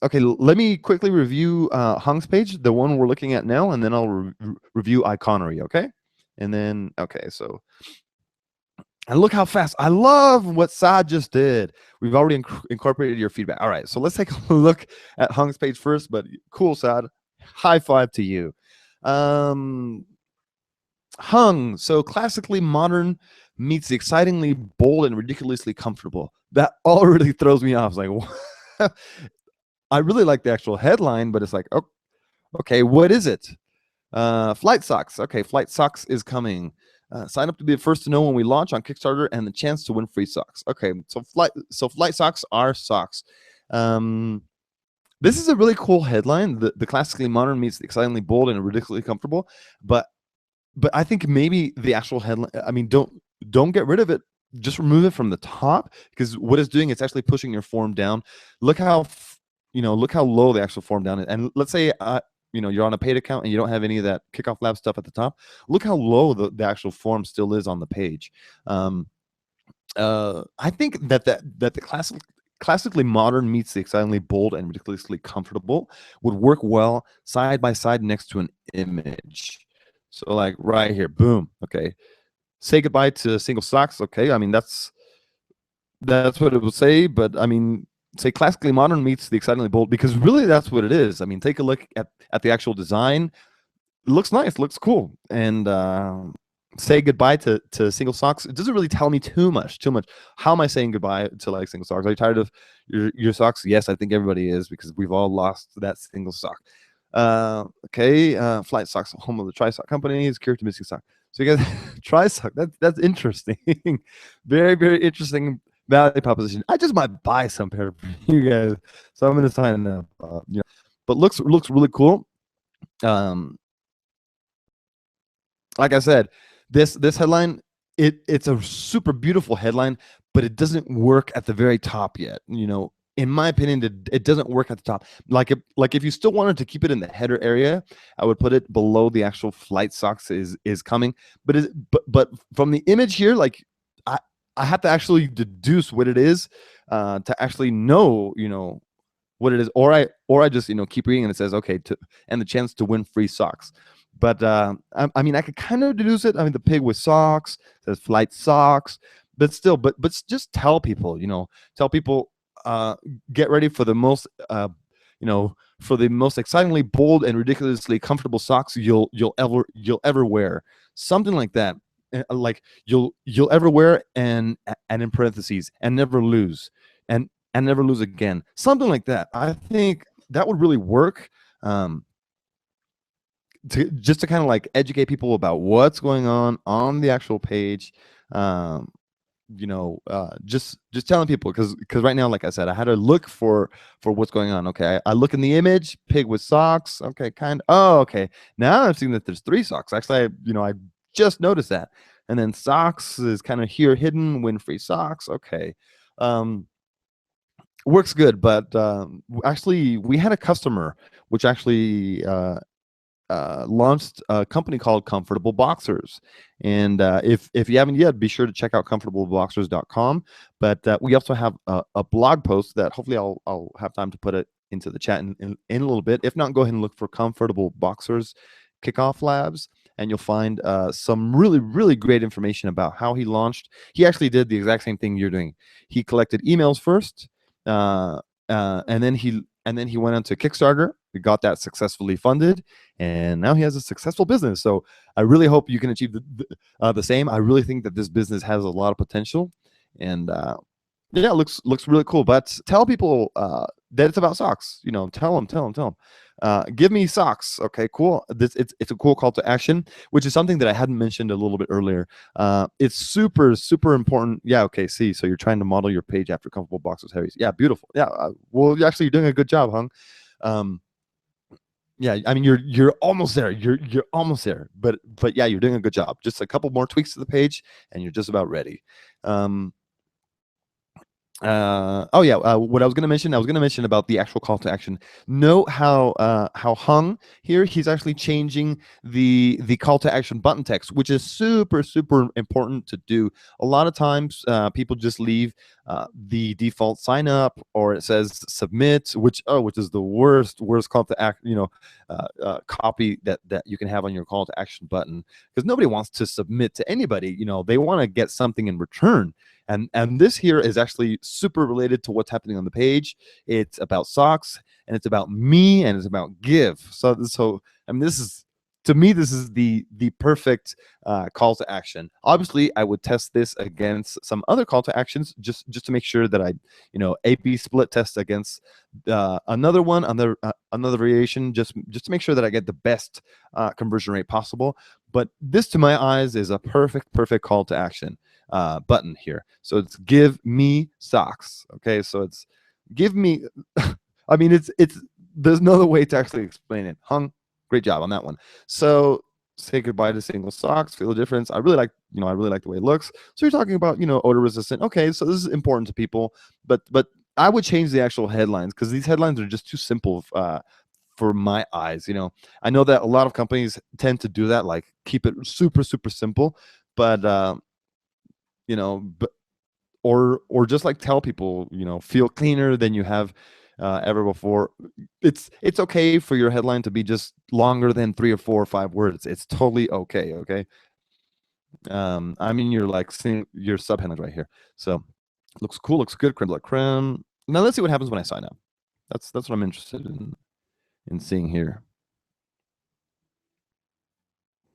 Okay, let me quickly review Hung's page, the one we're looking at now, and then I'll review Iconery. Okay, and then so. And look how fast. I love what Saad just did. We've already incorporated your feedback. All right, so let's take a look at Hung's page first. But cool, Saad. High five to you. Hung, so classically modern meets the excitingly bold and ridiculously comfortable. That already throws me off. It's like, what? I really like the actual headline, but it's like, oh, okay, what is it? Flight socks. Okay, flight socks is coming. Sign up to be the first to know when we launch on Kickstarter, and the chance to win free socks. Okay, so flight socks are socks. This is a really cool headline. The classically modern meets the excitingly bold and ridiculously comfortable. But I think maybe the actual headline, I mean, don't get rid of it. Just remove it from the top, because what it's doing, it's actually pushing your form down. Look how low the actual form down is. And let's say you're on a paid account and you don't have any of that KickoffLabs stuff at the top. Look how low the actual form still is on the page. I think that the classically modern meets the excitingly bold and ridiculously comfortable would work well side by side next to an image. So like right here, boom. Okay, say goodbye to single socks. Okay, I mean that's what it will say, but I mean, say classically modern meets the excitingly bold, because really that's what it is. I mean, take a look at the actual design. It looks nice, looks cool, and say goodbye to single socks. It doesn't really tell me too much. How am I saying goodbye to like single socks? Are you tired of your socks? Yes, I think everybody is, because we've all lost that single sock. Okay, Flight Socks, home of the Tri Sock Company, is curious to missing sock. So you guys, Tri Sock. That's interesting. Very interesting value proposition. I just might buy some pair for you guys, so I'm gonna sign up. But looks really cool. Like I said, this headline, it's a super beautiful headline, but it doesn't work at the very top yet. In my opinion, it doesn't work at the top. Like if you still wanted to keep it in the header area, I would put it below the actual flight socks is coming. But from the image here, like I have to actually deduce what it is to actually know what it is, or I just keep reading and it says okay and the chance to win free socks. But I mean I could kind of deduce it. I mean the pig with socks says flight socks, but still, but just tell people, tell people, uh, get ready for the most for the most excitingly bold and ridiculously comfortable socks you'll ever wear, something like that. Like you'll ever wear, and in parentheses, and never lose, and never lose again, something like that. I think that would really work, um, just to kind of like educate people about what's going on the actual page. um, just telling people, because right now, like I said, I had to look for what's going on. Okay, I look in the image, pig with socks. Okay, okay, now I'm seeing that there's 3 socks. Actually, I just noticed that. And then socks is kind of here hidden, win free socks. Okay, um works good. But actually we had a customer which actually launched a company called Comfortable Boxers. And if you haven't yet, be sure to check out comfortableboxers.com. But we also have a blog post that hopefully I'll have time to put it into the chat in a little bit. If not, go ahead and look for Comfortable Boxers Kickoff Labs, and you'll find some really, really great information about how he launched. He actually did the exact same thing you're doing. He collected emails first, uh, and then he went on to Kickstarter. He got that successfully funded, and now he has a successful business. So I really hope you can achieve the same. I really think that this business has a lot of potential, and yeah, it looks really cool. But tell people that it's about socks. Tell them. Give me socks. Okay, cool. It's a cool call to action, which is something that I hadn't mentioned a little bit earlier. It's super, super important. Yeah. Okay. See, so you're trying to model your page after Comfortable Boxers Harry's. Yeah, beautiful. Yeah. Well, you're doing a good job, Hung. Yeah, I mean you're almost there. You're almost there. But yeah, you're doing a good job. Just a couple more tweaks to the page, and you're just about ready. Um, oh yeah, what I was going to mention about the actual call to action. Note how Hung here, he's actually changing the call to action button text, which is super, super important to do. A lot of times people just leave the default sign up, or it says submit, which is the worst call to act copy that you can have on your call to action button, because nobody wants to submit to anybody. They want to get something in return. And this here is actually super related to what's happening on the page. It's about socks, and it's about me, and it's about give. So I mean, to me, this is the perfect call to action. Obviously, I would test this against some other call to actions, just to make sure that I A/B split test against another one, another variation, just to make sure that I get the best conversion rate possible. But this, to my eyes, is a perfect call to action button here. So it's give me socks. Okay, so it's give me. I mean, it's there's no other way to actually explain it. Hung, great job on that one. So say goodbye to single socks. Feel the difference. I really like the way it looks. So you're talking about odor resistant. Okay, so this is important to people, but I would change the actual headlines, because these headlines are just too simple for my eyes. I know that a lot of companies tend to do that, like keep it super, super simple, but but or just like tell people, feel cleaner than you have ever before. It's okay for your headline to be just longer than 3 or 4 or 5 words. It's totally okay. Okay. I mean, you're like seeing your subheadlines right here. So looks cool, looks good. Creme de la creme. Now let's see what happens when I sign up. That's what I'm interested in seeing here.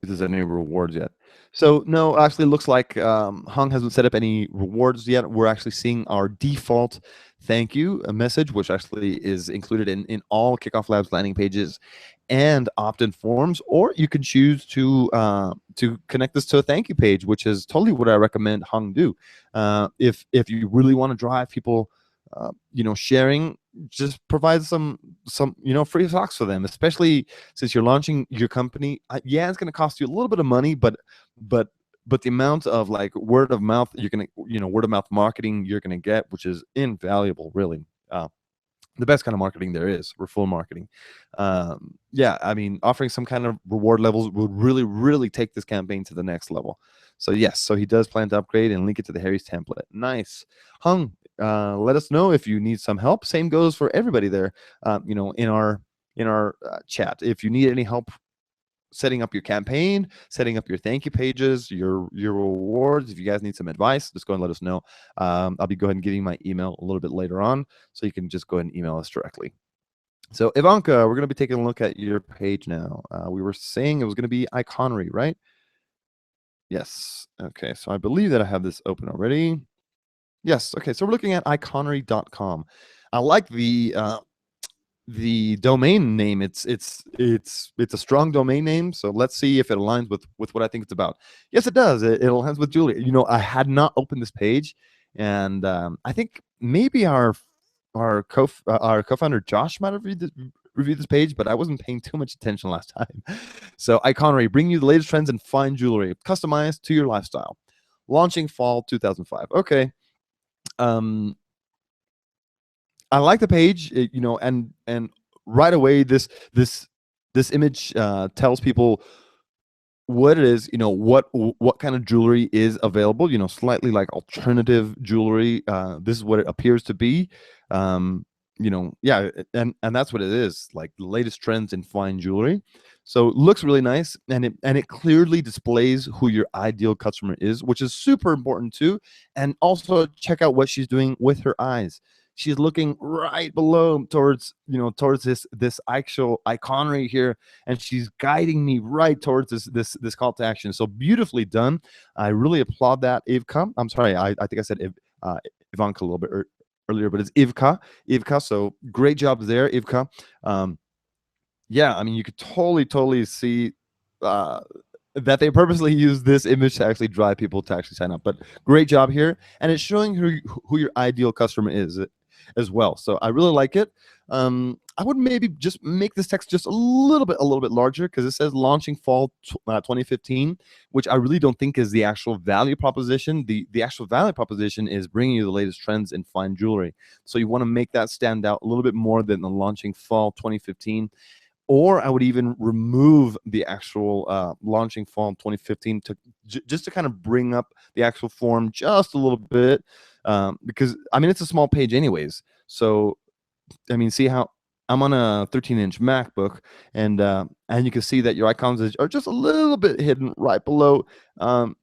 If there's any rewards yet. So no, actually it looks like Hung hasn't set up any rewards yet. We're actually seeing our default thank you message, which actually is included in all Kickoff Labs landing pages and opt-in forms. Or you can choose to connect this to a thank you page, which is totally what I recommend Hung do. If you really want to drive people sharing, just provide some free socks for them, especially since you're launching your company. Yeah, it's going to cost you a little bit of money, but the amount of like word of mouth word of mouth marketing you're gonna get, which is invaluable, really. The best kind of marketing there is, referral marketing. Yeah, I mean, offering some kind of reward levels would really, really take this campaign to the next level. So yes, so he does plan to upgrade and link it to the Harry's template. Nice. Hung, let us know if you need some help. Same goes for everybody there, in our chat. If you need any help setting up your campaign, setting up your thank you pages, your rewards, if you guys need some advice, just go and let us know. I'll be go ahead and giving my email a little bit later on, so you can just go ahead and email us directly. So Ivanka, we're going to be taking a look at your page now. We were saying it was going to be Iconery, right? Yes. Okay, so I believe that I have this open already. Yes. Okay, so we're looking at iconery.com. I like the domain name. It's a strong domain name, so let's see if it aligns with what I think it's about. Yes, it does. It aligns with Julia. I had not opened this page, and I think maybe our co-founder Josh might have reviewed this page, but I wasn't paying too much attention last time. So Iconery, bring you the latest trends in fine jewelry, customized to your lifestyle. Launching fall 2005. Okay. I like the page, and right away this image tells people what it is, what kind of jewelry is available, slightly like alternative jewelry. This is what it appears to be. Yeah, and that's what it is, like the latest trends in fine jewelry. So it looks really nice, and it clearly displays who your ideal customer is, which is super important too. And also check out what she's doing with her eyes. She's looking right below towards this actual iconery here, and she's guiding me right towards this call to action. So beautifully done. I really applaud that, Ivka. I'm sorry, I think I said Ivanka a little bit earlier, but it's Ivka. So great job there, Ivka. Yeah, I mean, you could totally see that they purposely use this image to actually drive people to actually sign up. But great job here, and it's showing who your ideal customer is as well. So I really like it. I would maybe just make this text just a little bit larger, because it says launching fall 2015, which I really don't think is the actual value proposition. The actual value proposition is bringing you the latest trends in fine jewelry. So you want to make that stand out a little bit more than the launching fall 2015. Or I would even remove the actual launching fall 2015 to just to kind of bring up the actual form just a little bit, because I mean, it's a small page anyways. So I mean, see how I'm on a 13-inch MacBook, and you can see that your icons are just a little bit hidden right below.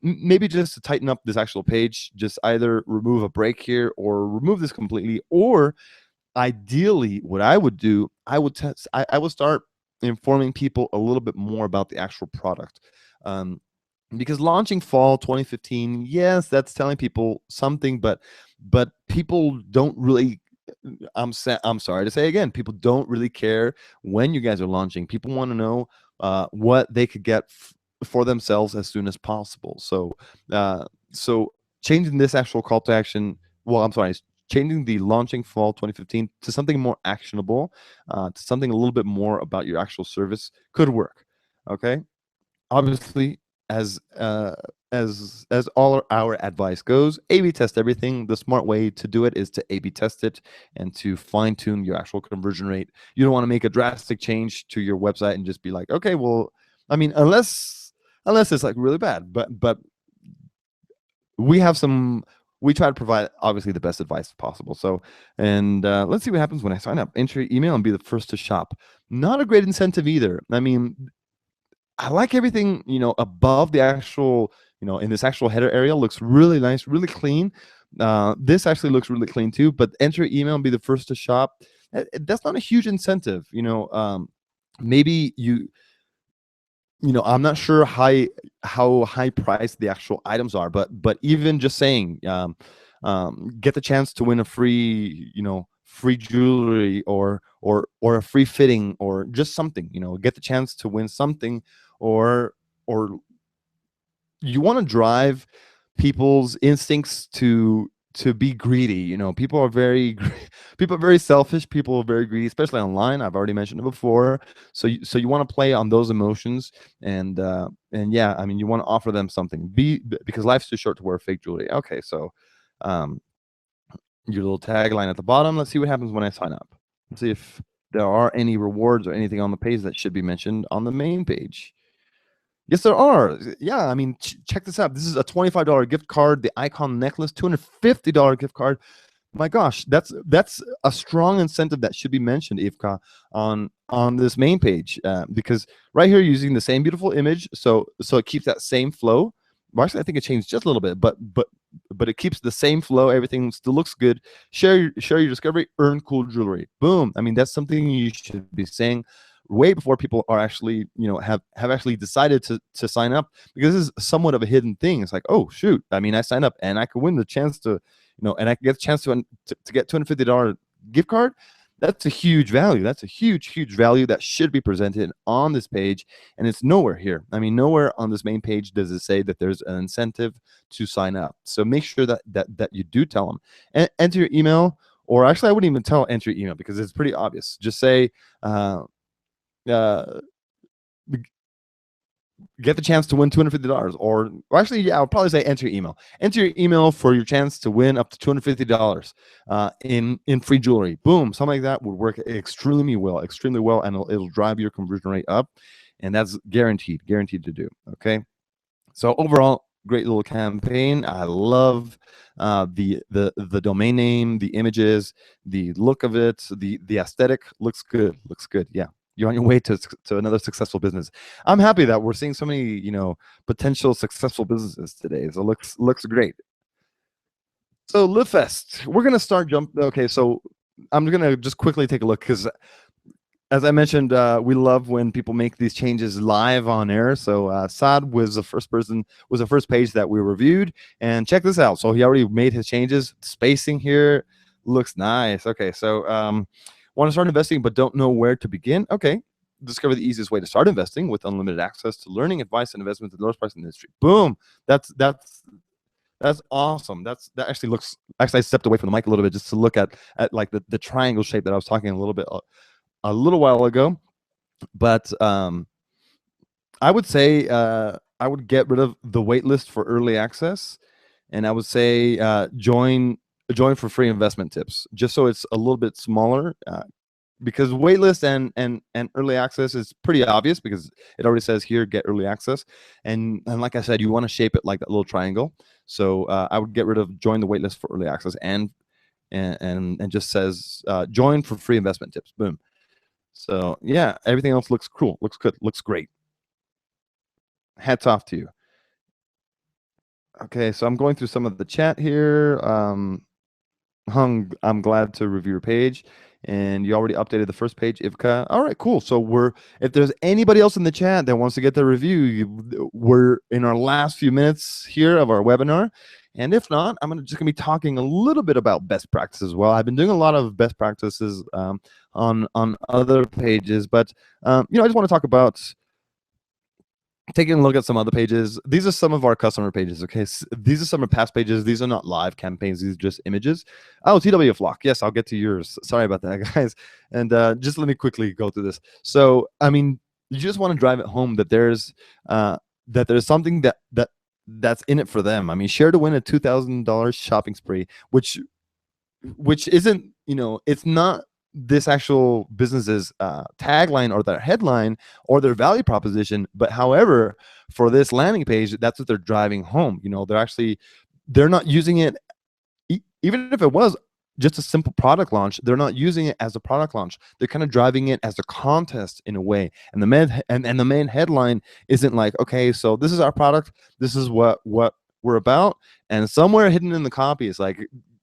Maybe just to tighten up this actual page, just either remove a break here or remove this completely. Or ideally, what I would do, I would start informing people a little bit more about the actual product. Because launching fall 2015, yes, that's telling people something, but people don't really. I'm sorry to say again, people don't really care when you guys are launching. People want to know what they could get for themselves as soon as possible. So changing this actual call to action. Well, I'm sorry, changing the launching fall 2015 to something more actionable, to something a little bit more about your actual service could work. Okay. Obviously, as all our advice goes, A/B test everything. The smart way to do it is to A/B test it and to fine tune your actual conversion rate. You don't want to make a drastic change to your website and just be like, okay, well, I mean, unless it's like really bad, but we try to provide obviously the best advice possible. So, and let's see what happens when I sign up. Enter your email and be the first to shop. Not a great incentive either. I mean, I like everything, above the actual, in this actual header area looks really nice, really clean. This actually looks really clean too, but enter your email and be the first to shop. That's not a huge incentive. Maybe I'm not sure how high priced the actual items are, but even just saying, get the chance to win a free, free jewelry, or a free fitting, or just something, get the chance to win something, or you want to drive people's instincts to be greedy. People are very people are very selfish. People are very greedy, especially online. I've already mentioned it before. So you want to play on those emotions, and yeah, I mean, you want to offer them something. Because life's too short to wear fake jewelry. Okay, so your little tagline at the bottom. Let's see what happens when I sign up. Let's see if there are any rewards or anything on the page that should be mentioned on the main page. Yes, there are. Yeah, I mean, check this out. This is a $25 gift card, the icon necklace, $250 gift card, My gosh, that's a strong incentive that should be mentioned, Ivka, on this main page, because right here you're using the same beautiful image, so it keeps that same flow. Well, actually, I think it changed just a little bit, but it keeps the same flow. Everything still looks good. Share your discovery. Earn cool jewelry. Boom. I mean, that's something you should be saying way before people are actually, have actually decided to sign up, because this is somewhat of a hidden thing. It's like, oh shoot, I mean, I signed up and I could win the chance to, and I get a chance to get $250 gift card. That's a huge value. That's a huge value that should be presented on this page, and it's nowhere here. I mean, nowhere on this main page does it say that there's an incentive to sign up. So make sure that you do tell them. And enter your email, or actually, I wouldn't even tell enter your email, because it's pretty obvious. Just say, uh, get the chance to win $250, or actually, yeah, I'll probably say enter your email. Enter your email for your chance to win up to $250 in free jewelry. Boom, something like that would work extremely well, and it'll drive your conversion rate up, and that's guaranteed to do. Okay, so overall, great little campaign. I love the domain name, the images, the look of it, the aesthetic looks good. Yeah, you're on your way to another successful business. I'm happy that we're seeing so many, potential successful businesses today. So it looks great. So LiveFest, we're gonna start okay, so I'm gonna just quickly take a look, because as I mentioned, we love when people make these changes live on air. So Saad was the first page that we reviewed, and check this out. So he already made his changes. Spacing here looks nice. Okay, so want to start investing but don't know where to begin? Okay, discover the easiest way to start investing with unlimited access to learning, advice, and investments at the lowest price in the industry. Boom. That's awesome. That actually looks. Actually, I stepped away from the mic a little bit just to look at like the triangle shape that I was talking a little while ago. But I would say I would get rid of the wait list for early access, and I would say join for free investment tips, just so it's a little bit smaller, because waitlist and early access is pretty obvious, because it already says here get early access, and like I said, you want to shape it like that little triangle. So I would get rid of join the waitlist for early access, and just says join for free investment tips. Boom. So yeah, everything else looks cool, looks good, looks great. Hats off to you. Okay, so I'm going through some of the chat here. I'm glad to review your page, and you already updated the first page, Ivka. All right, cool. So if there's anybody else in the chat that wants to get the review, we're in our last few minutes here of our webinar. And if not, I'm just gonna be talking a little bit about best practices as well. I've been doing a lot of best practices on other pages, but I just want to talk about taking a look at some other pages. These are some of our customer pages. Okay, so these are some of past pages. These are not live campaigns. These are just images. Oh, TW Flock. Yes, I'll get to yours. Sorry about that, guys. And just let me quickly go through this. So, I mean, you just want to drive it home that there's something that's in it for them. I mean, share to win a $2,000 shopping spree, which isn't, it's not this actual business's tagline or their headline or their value proposition, but however, for this landing page, that's what they're driving home. They're not using it, even if it was just a simple product launch, they're not using it as a product launch. They're kind of driving it as a contest in a way. And the main headline isn't like, okay, so this is our product, this is what we're about, and somewhere hidden in the copy is like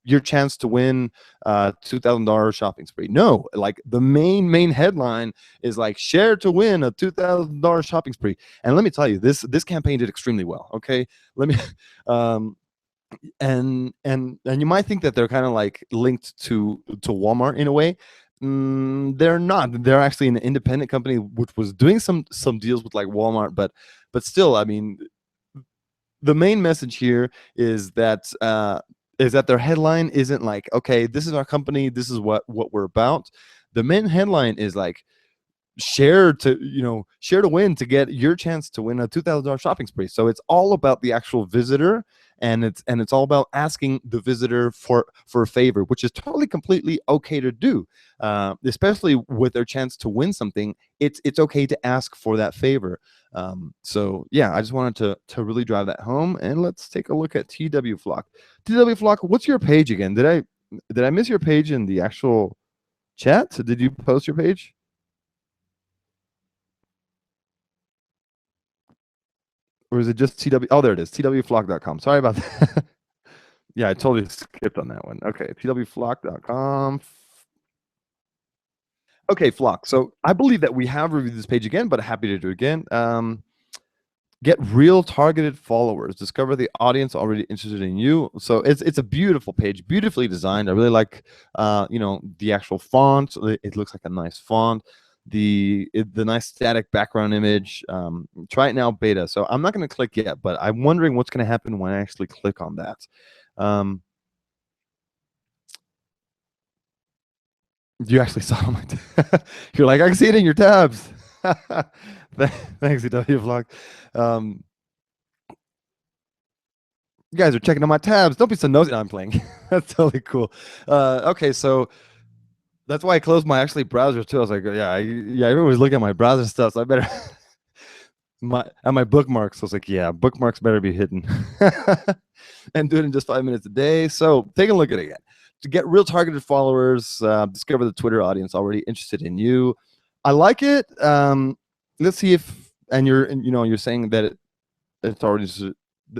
your chance to win $2,000 shopping spree. No, like the main headline is like share to win a $2,000 shopping spree. And let me tell you, this campaign did extremely well. Okay, let me and you might think that they're kind of like linked to Walmart in a way. They're not. They're actually an independent company which was doing some deals with like Walmart, but still, I mean, the main message here is that their headline isn't like, okay, this is our company, this is what we're about. The main headline is like share to win, to get your chance to win a $2,000 shopping spree. So it's all about the actual visitor, and it's all about asking the visitor for a favor, which is totally completely okay to do, especially with their chance to win something. It's okay to ask for that favor. So yeah, I just wanted to really drive that home. And let's take a look at TW Flock. TW Flock, what's your page again? Did I miss your page in the actual chat? Did you post your page? Or is it just TW? Oh, there it is. TWflock.com. Sorry about that. Yeah, I totally skipped on that one. Okay, TWflock.com. Okay, Flock. So I believe that we have reviewed this page again, but happy to do it again. Get real targeted followers. Discover the audience already interested in you. So it's a beautiful page, beautifully designed. I really like the actual font. It looks like a nice font. The nice static background image. Try it now beta. So I'm not going to click yet, but I'm wondering what's going to happen when I actually click on that. You actually saw my you're like, I can see it in your tabs. Thanks, EW Vlog. You guys are checking on my tabs. Don't be so nosy. No, I'm playing. That's totally cool. Okay, so that's why I closed my actually browser too. I was like, yeah, everyone's looking at my browser stuff, so I better my bookmarks. So I was like, yeah, bookmarks better be hidden. And do it in just 5 minutes a day. So take a look at it again. To get real targeted followers, discover the Twitter audience already interested in you. I like it. Let's see if, and you're saying that it's already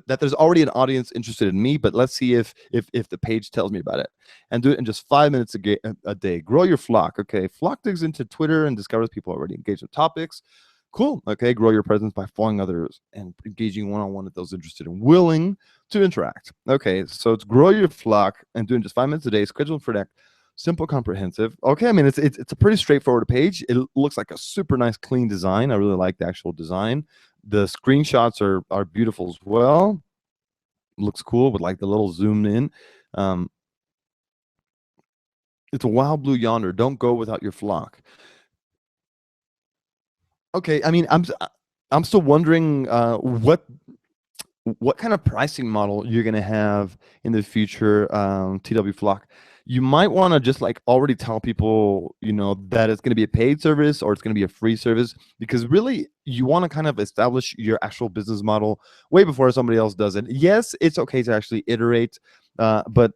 that there's already an audience interested in me, but let's see if the page tells me about it. And do it in just 5 minutes a day. Grow your flock. Okay, flock digs into Twitter and discovers people already engaged with topics. Cool. Okay, grow your presence by following others and engaging one-on-one with those interested and willing to interact. Okay, so it's grow your flock and doing just 5 minutes a day. Scheduled for that. Simple, comprehensive. Okay, I mean it's a pretty straightforward page. It looks like a super nice, clean design. I really like the actual design. The screenshots are beautiful as well. Looks cool with like the little zoomed in. It's a wild blue yonder. Don't go without your flock. Okay, I mean I'm still wondering what kind of pricing model you're going to have in the future, TW Flock. You might want to just like already tell people, that it's going to be a paid service or it's going to be a free service, because really you want to kind of establish your actual business model way before somebody else does it. Yes, it's okay to actually iterate, but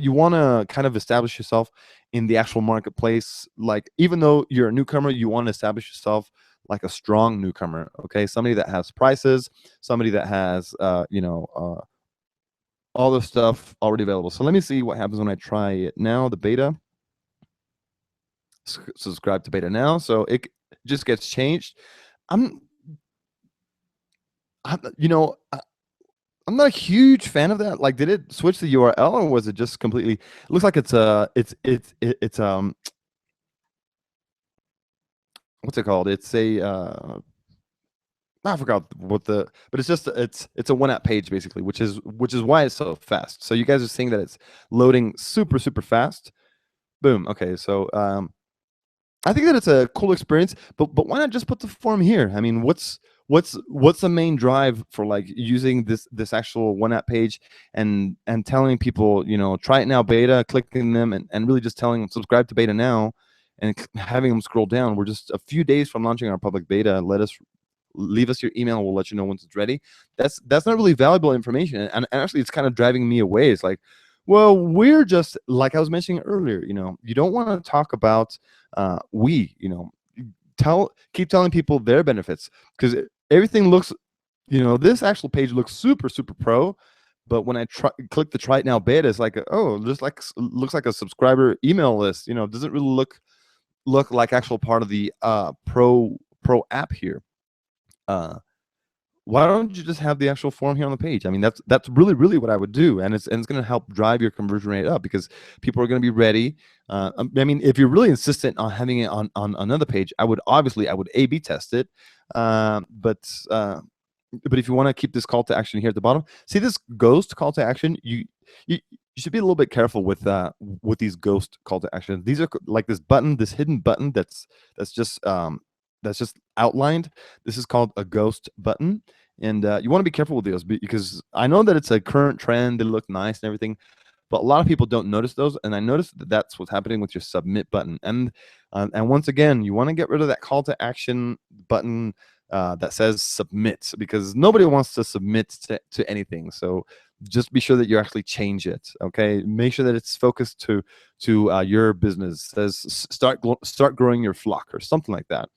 you want to kind of establish yourself in the actual marketplace. Like, even though you're a newcomer, you want to establish yourself like a strong newcomer. Okay, somebody that has prices, somebody that has all the stuff already available. So let me see what happens when I try it now. The beta. Subscribe to beta now. So it just gets changed. I'm I'm not a huge fan of that. Like, did it switch the URL or was it just completely? It looks like it's what's it called? It's a I forgot what but it's just it's a one app page basically, which is why it's so fast. So you guys are seeing that it's loading super fast. Boom. Okay, so I think that it's a cool experience, but why not just put the form here? I mean, what's the main drive for like using this actual one app page and telling people, try it now beta, clicking them and really just telling them subscribe to beta now and having them scroll down. We're just a few days from launching our public beta. Leave us your email. We'll let you know once it's ready. That's not really valuable information. And actually it's kind of driving me away. It's like, well, we're just like I was mentioning earlier, you don't want to talk about keep telling people their benefits, because everything looks, this actual page looks super pro, but when I click the try it now beta, it's like, oh, just like looks like a subscriber email list. Doesn't really look like actual part of the pro app here. Why don't you just have the actual form here on the page? I mean, that's really what I would do, and it's going to help drive your conversion rate up, because people are going to be ready. I mean, if you're really insistent on having it on another page, I would A/B test it. But if you want to keep this call to action here at the bottom, see this ghost call to action. You should be a little bit careful with these ghost call to actions. These are like this hidden button that's just outlined. This is called a ghost button, and you want to be careful with those, because I know that it's a current trend. They look nice and everything, but a lot of people don't notice those, and I noticed that that's what's happening with your submit button. And once again, you want to get rid of that call to action button that says submit, because nobody wants to submit to anything. So just be sure that you actually change it. Okay, make sure that it's focused to your business. Says start growing your flock or something like that.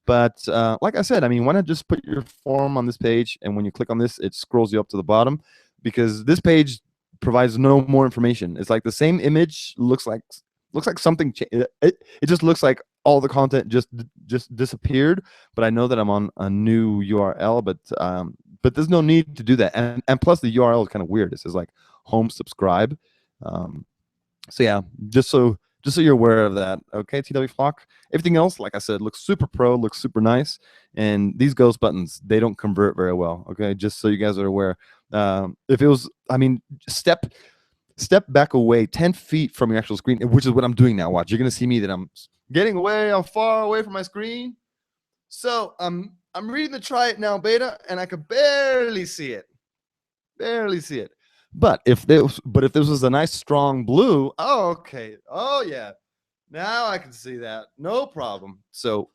But like I said, I mean, why not just put your form on this page, and when you click on this, it scrolls you up to the bottom, because this page provides no more information. It's like the same image looks like something. It just looks like all the content just disappeared. But I know that I'm on a new URL, but there's no need to do that. And plus the URL is kind of weird. It says like home subscribe. So yeah, just so you're aware of that. Okay, TW Flock. Everything else, like I said, looks super pro, looks super nice. And these ghost buttons, they don't convert very well. Okay, just so you guys are aware. If it was, I mean, step back away 10 feet from your actual screen, which is what I'm doing now. Watch, you're gonna see me that I'm getting away. I'm far away from my screen. So I'm reading the try it now beta, and I could barely see it. Barely see it. But if this was a nice strong blue, oh okay, oh yeah, now I can see that, no problem. So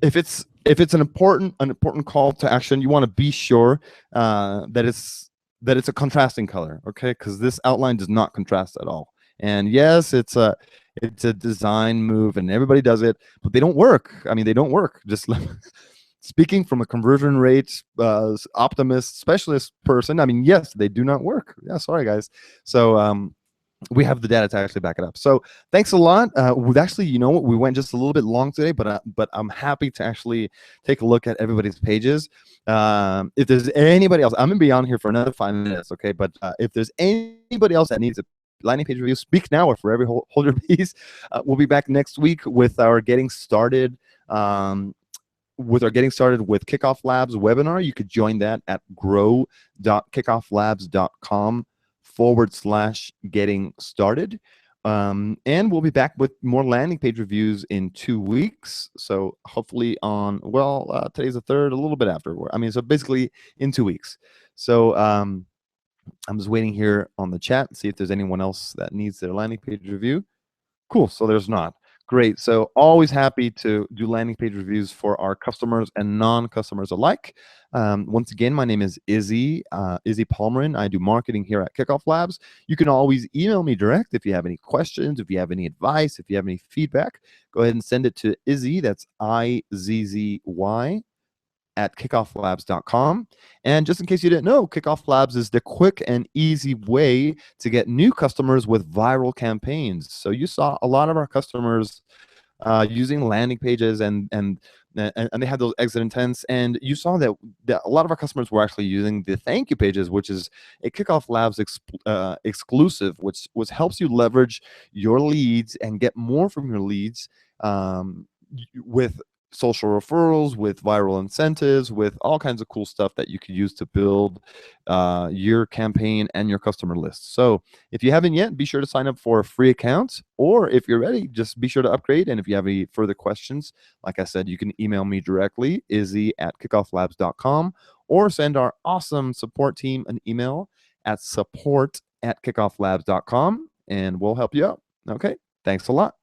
if it's an important call to action, you want to be sure that it's a contrasting color, okay? Because this outline does not contrast at all. And yes, it's a design move, and everybody does it, but they don't work. I mean, they don't work. Just speaking from a conversion rate optimist specialist person, I mean, yes, they do not work. Yeah, sorry guys. So we have the data to actually back it up. So thanks a lot. We've actually, you know what, we went just a little bit long today, but I'm happy to actually take a look at everybody's pages. If there's anybody else, I'm gonna be on here for another 5 minutes, okay? But if there's anybody else that needs a landing page review, speak now or forever hold your peace. We'll be back next week with our getting started. With Kickoff Labs webinar. You could join that at grow.kickofflabs.com/getting started. And we'll be back with more landing page reviews in 2 weeks. So hopefully on, well, today's the 3rd, a little bit after. I mean, so basically in 2 weeks. So I'm just waiting here on the chat, see if there's anyone else that needs their landing page review. Cool, so there's not. Great. So always happy to do landing page reviews for our customers and non-customers alike. Once again, my name is Izzy Palmerin. I do marketing here at Kickoff Labs. You can always email me direct if you have any questions, if you have any advice, if you have any feedback. Go ahead and send it to Izzy. That's IZZY at KickoffLabs.com. And just in case you didn't know, Kickoff Labs is the quick and easy way to get new customers with viral campaigns. So you saw a lot of our customers using landing pages and they had those exit intents, and you saw that a lot of our customers were actually using the thank you pages, which is a Kickoff Labs exclusive, which helps you leverage your leads and get more from your leads with social referrals, with viral incentives, with all kinds of cool stuff that you could use to build your campaign and your customer list. So if you haven't yet, be sure to sign up for a free account, or if you're ready, just be sure to upgrade. And if you have any further questions, like I said, you can email me directly, izzy@kickofflabs.com, or send our awesome support team an email at support@kickofflabs.com, and we'll help you out. Okay, thanks a lot.